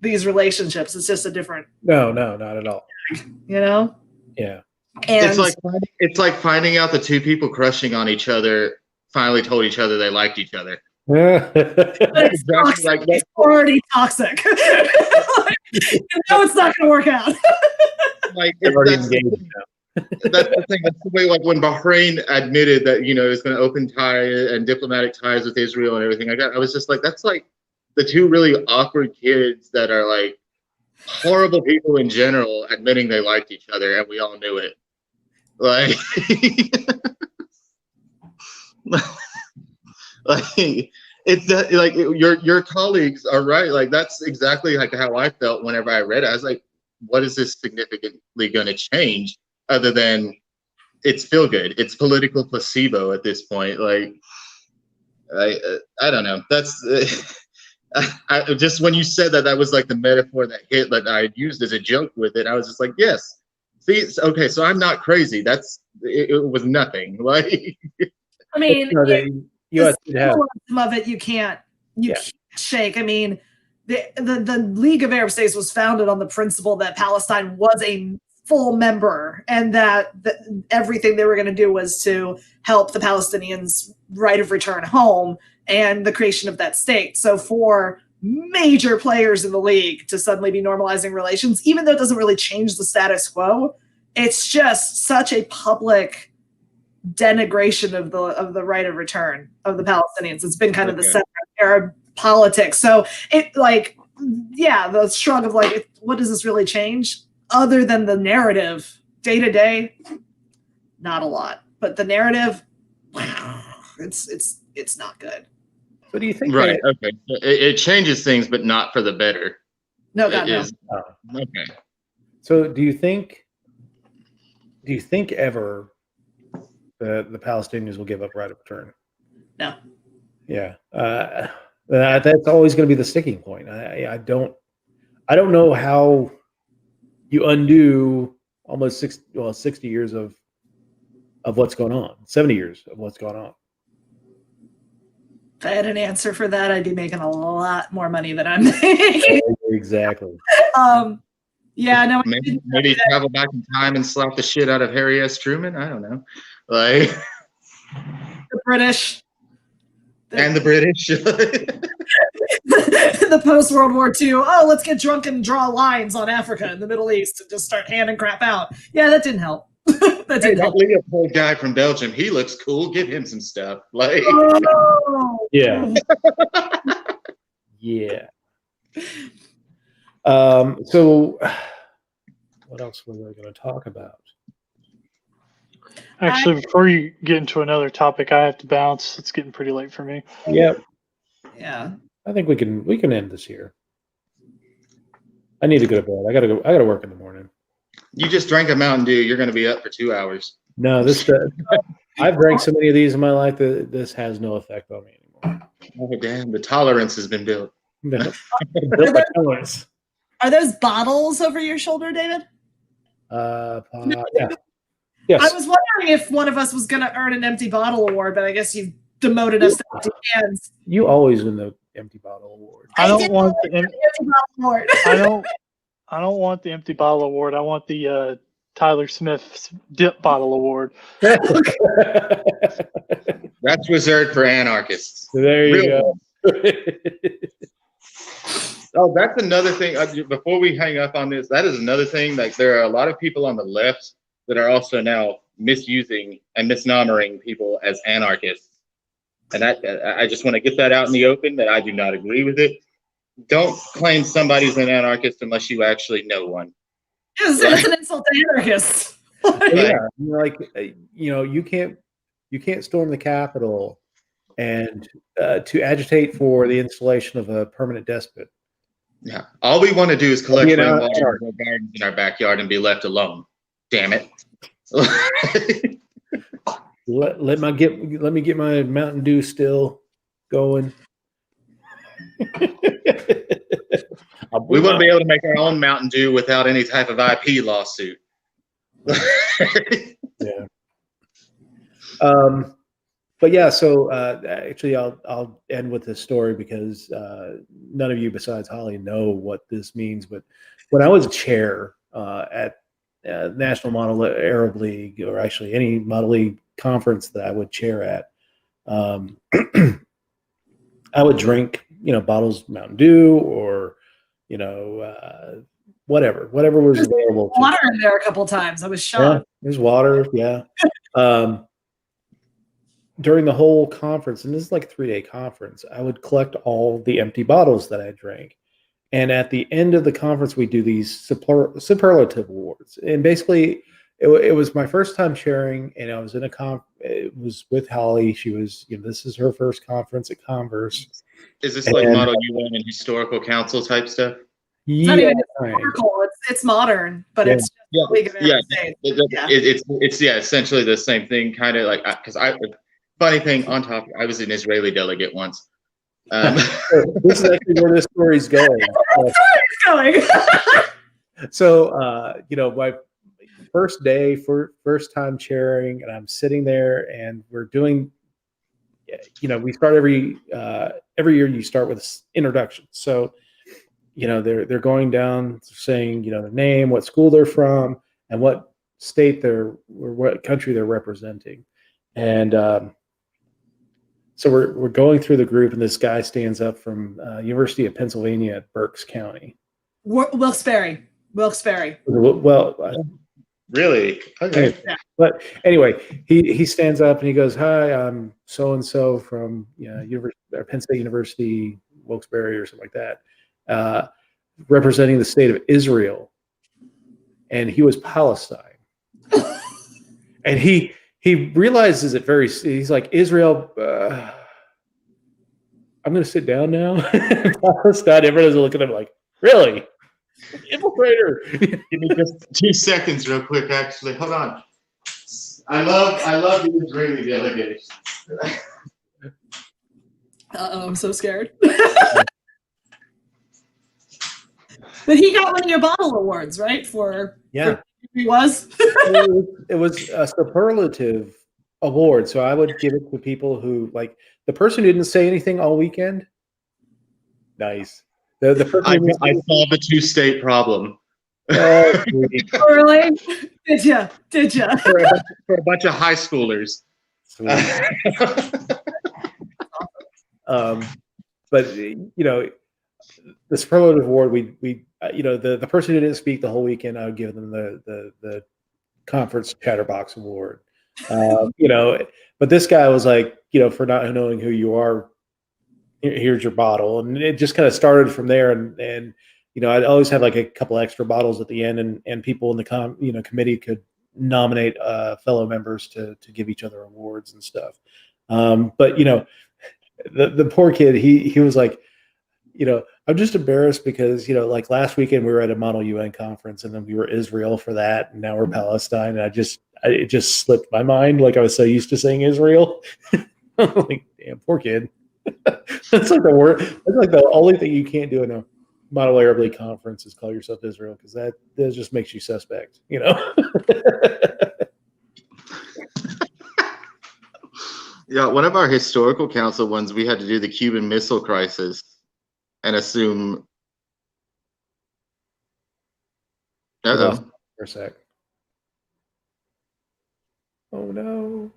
these relationships. It's just a different. No, not at all. Yeah. And it's like finding out the two people crushing on each other finally told each other they liked each other. It's toxic. It's already toxic. It's not going to work out. That's the thing. That's the way, like when Bahrain admitted that it's going to open ties and diplomatic ties with Israel and everything like that. I was just like, that's like the two really awkward kids that are like horrible people in general admitting they liked each other, and we all knew it. It's that, like, your colleagues are right. Like, that's exactly like how I felt whenever I read it. I was like, what is this significantly going to change other than it's feel good? It's political placebo at this point. Like, I don't know. That's I just, when you said that was like the metaphor that hit that I used as a joke with it. I was just like, yes. See, okay, so I'm not crazy. It was nothing. Like, I mean, some of it you can't shake. I mean, the League of Arab States was founded on the principle that Palestine was a full member, and that everything they were going to do was to help the Palestinians' right of return home and the creation of that state. So for major players in the league to suddenly be normalizing relations, even though it doesn't really change the status quo, it's just such a public denigration of the right of return of the Palestinians. It's been kind of the center of Arab politics. So it the shrug of like, what does this really change? Other than the narrative, day to day, not a lot. But the narrative, it's not good. What do you think? Right. Okay. It changes things, but not for the better. No, God, no. Okay. So do you think ever the Palestinians will give up right of return. No. Yeah, that's always going to be the sticking point. I don't know how you undo almost 60 years of what's going on, 70 years of what's going on. If I had an answer for that, I'd be making a lot more money than I'm making. Exactly. Yeah, no. Maybe travel back in time and slap the shit out of Harry S. Truman. I don't know, like The British. and the British. The post World War II. Oh, let's get drunk and draw lines on Africa and the Middle East and just start handing crap out. Yeah, that didn't help. That didn't help. That Leopold guy from Belgium, he looks cool. Give him some stuff. Like, Oh. Yeah. Yeah. So, what else were we going to talk about? Actually, before you get into another topic, I have to bounce. It's getting pretty late for me. Yep. Yeah. I think we can end this here. I need to go to bed. I gotta work in the morning. you just drank a Mountain Dew. You're going to be up for 2 hours. No, I've drank so many of these in my life that this has no effect on me anymore. Oh, damn. The tolerance has been built. Built my tolerance. Are those bottles over your shoulder, David? Yeah. Yes. I was wondering if one of us was going to earn an empty bottle award, but I guess you've demoted us to empty cans. You always win the empty bottle award. I don't want the empty bottle award. I don't want the empty bottle award. I want the Tyler Smith dip bottle award. That's reserved for anarchists. There you Real go. Oh, that's another thing. Before we hang up on this, that is another thing. Like, there are a lot of people on the left that are also now misusing and misnomering people as anarchists. And I just want to get that out in the open that I do not agree with it. Don't claim somebody's an anarchist unless you actually know one. Yes, it's an insult to anarchists. Yeah, you can't storm the Capitol and to agitate for the installation of a permanent despot. Yeah. All we want to do is collect You know, rainwater and grow gardens in our backyard and be left alone. Damn it. Let me get my Mountain Dew still going. We want to be able to make our own Mountain Dew without any type of IP lawsuit. Yeah. But yeah, so actually, I'll end with this story because none of you besides Holly know what this means. But when I was chair at National Model Arab League, or actually any Model League conference that I would chair at, I would drink, bottles of Mountain Dew or, whatever was available. Water in there a couple times. I was shocked. Yeah, there's water. Yeah. During the whole conference, and this is like a 3-day conference, I would collect all the empty bottles that I drank. And at the end of the conference, we do these superlative awards. And basically, it was my first time chairing, and I was in it was with Holly. She was, this is her first conference at Converse. Is this like Model UN and historical council type stuff? It's not even historical. It's modern, but it's just League of Arab States. It's essentially the same thing, kind of like, because funny thing on top, I was an Israeli delegate once. This is actually where this story's going. So, my first day, first time chairing, and I'm sitting there, and we're doing, we start every year. You start with introduction. So, they're going down saying, their name, what school they're from, and what state or what country they're representing, and so we're going through the group, and this guy stands up from University of Pennsylvania at Berks County. Wilkes-Barre. Well, really? Okay. Yeah. But anyway, he stands up and he goes, "Hi, I'm so and so from Penn State University, Wilkes-Barre, or something like that, representing the state of Israel." And he was Palestine, and he realizes it he's like, Israel, I'm going to sit down now. Palestine, everyone's looking at him like, really? Infiltrator. Give me just 2 seconds real quick, actually. Hold on. I love the Israeli delegation. I'm so scared. But he got one of your bottle awards, right? For he was. It was a superlative award, so I would give it to people who like the person who didn't say anything all weekend. Nice. The person I solved the two-state problem. oh, sweet. Oh, really? Did you? Did you? For a bunch of high schoolers. Sweet. But you know, the superlative award, we you know, the person who didn't speak the whole weekend, I would give them the conference chatterbox award. You know, but this guy was like, you know, for not knowing who you are, here's your bottle, and it just kind of started from there. And you know, I'd always have like a couple extra bottles at the end, and people in the committee could nominate fellow members to give each other awards and stuff. But you know, the poor kid, he was like, you know, I'm just embarrassed because, you know, like last weekend we were at a Model UN conference and then we were Israel for that, and now we're Palestine, and it just slipped my mind. Like I was so used to saying Israel. I'm like, damn, poor kid. That's like the word. That's like the only thing you can't do in a Model Arab League conference is call yourself Israel, because that just makes you suspect, you know. Yeah, one of our historical council ones, we had to do the Cuban Missile Crisis and assume. For a sec. Oh no.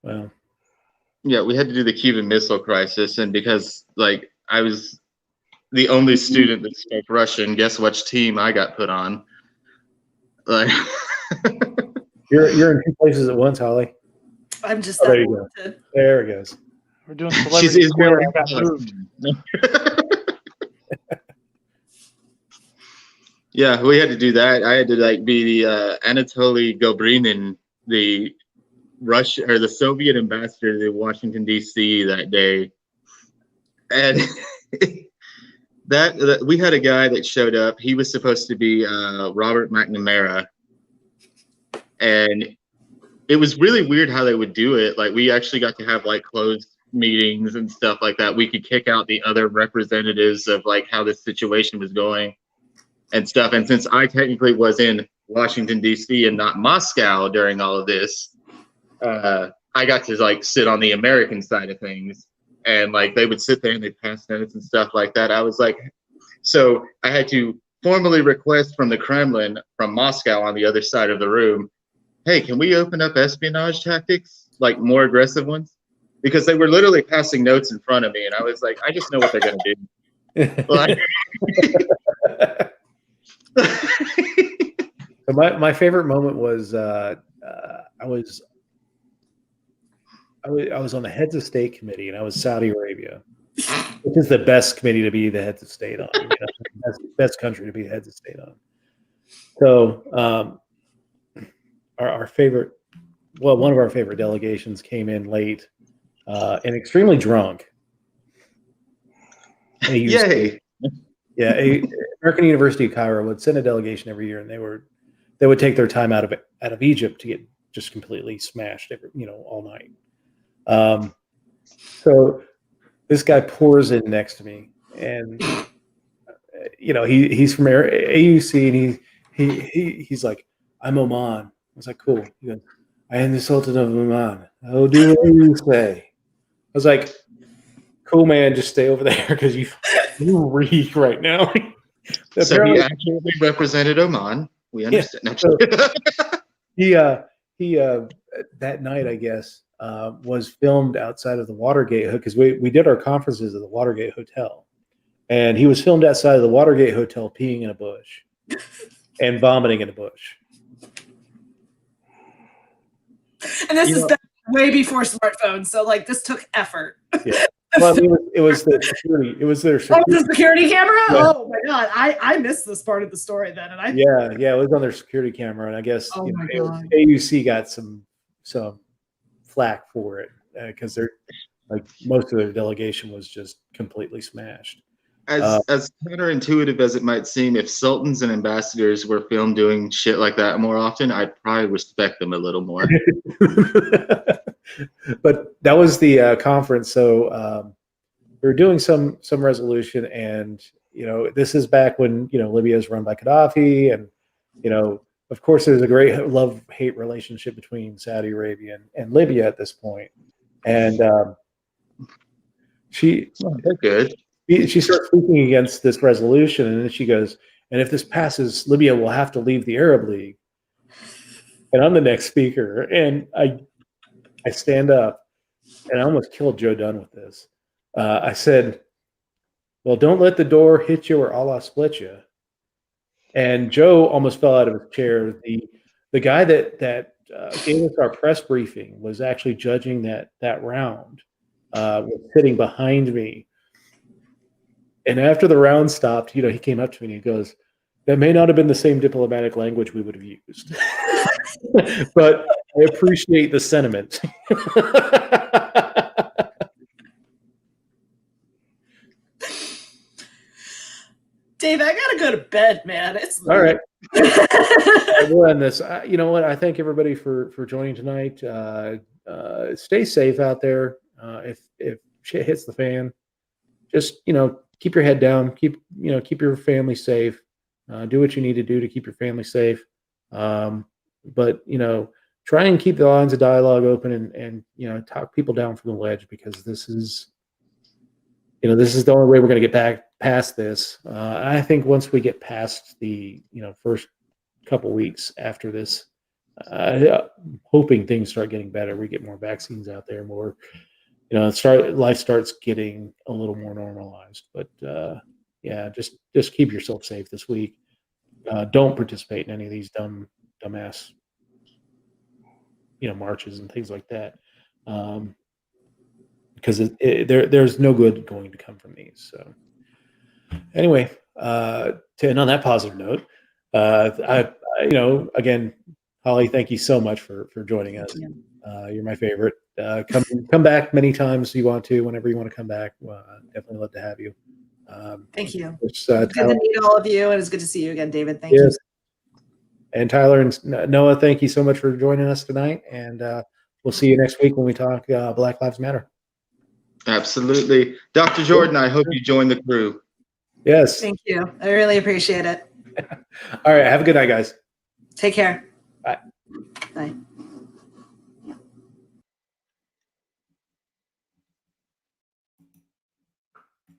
Well. Yeah, we had to do the Cuban Missile Crisis, and because like I was the only student that spoke Russian, guess which team I got put on? Like, you're in two places at once, Holly. I'm just. There you go. There it goes. We're doing celebrity square. I got moved. Yeah, we had to do that. I had to like be the Anatoly Dobrinin, the Russian or the Soviet ambassador to Washington D.C. that day, and that we had a guy that showed up. He was supposed to be Robert McNamara, and it was really weird how they would do it. Like we actually got to have like closed meetings and stuff like that. We could kick out the other representatives of like how this situation was going and stuff. And since I technically was in Washington D.C. and not Moscow during all of this, I got to like sit on the American side of things, and like they would sit there and they'd pass notes and stuff like that. I was like, so I had to formally request from the Kremlin, from Moscow on the other side of the room, hey, can we open up espionage tactics, like more aggressive ones? Because they were literally passing notes in front of me, and I was like, I just know what they're gonna do. Like, so my favorite moment was I was on the heads of state committee, and I was Saudi Arabia, which is the best committee to be the heads of state on. You know, best country to be the heads of state on. So our favorite, well, one of our favorite delegations came in late and extremely drunk. yay! Yeah, American University of Cairo would send a delegation every year, and they would take their time out of Egypt to get just completely smashed, all night. So this guy pours in next to me, and he's from AUC, and he's like, I'm Oman. I was like, cool. He goes, I am the Sultan of Oman. I'll do what you say. I was like, cool, man, just stay over there because you reek right now. So he accurately represented Oman. We understand. Yeah, so he that night, I guess, was filmed outside of the Watergate, because we did our conferences at the Watergate Hotel, and he was filmed outside of the Watergate Hotel peeing in a bush and vomiting in a bush. And this is way before smartphones, so like this took effort. Yeah. Well, I mean, it was the security. It was their security. Oh, the security camera? Yeah. Oh my god, I missed this part of the story then, and it was on their security camera, and I guess AUC got some flack for it because they're like most of their delegation was just completely smashed. As counterintuitive as it might seem, if sultans and ambassadors were filmed doing shit like that more often, I'd probably respect them a little more. But that was the conference. So we were doing some resolution, and this is back when Libya is run by Gaddafi, and of course there's a great love-hate relationship between Saudi Arabia and Libya at this point, and They're good. she starts speaking against this resolution, and then she goes, and if this passes, Libya will have to leave the Arab League. And I'm the next speaker, and I stand up, and I almost killed Joe Dunn with this. I said, well, don't let the door hit you or Allah split you. And Joe almost fell out of his chair. The guy that gave us our press briefing was actually judging that round, was sitting behind me. And after the round stopped, he came up to me and he goes, that may not have been the same diplomatic language we would have used, but I appreciate the sentiment. Dave, I gotta go to bed, man. It's all right. We'll end this. You know what? I thank everybody for joining tonight. Stay safe out there. If shit hits the fan, just keep your head down. Keep your family safe. Do what you need to do to keep your family safe. But try and keep the lines of dialogue open and talk people down from the ledge, because this is the only way we're going to get back past this. I think once we get past the first couple weeks after this, hoping things start getting better, we get more vaccines out there, more life starts getting a little more normalized. But yeah, just keep yourself safe this week. Don't participate in any of these dumbass marches and things like that, because there's no good going to come from these. So anyway, to end on that positive note, again, Holly, thank you so much for joining us. You're my favorite. Come back many times you want to, whenever you want to come back. Definitely love to have you. Thank you. It's good to meet all of you, and it's good to see you again, David. Thank you. And Tyler and Noah, thank you so much for joining us tonight. And we'll see you next week when we talk Black Lives Matter. Absolutely. Dr. Jordan, I hope you join the crew. Yes. Thank you. I really appreciate it. All right. Have a good night, guys. Take care. Bye. Bye.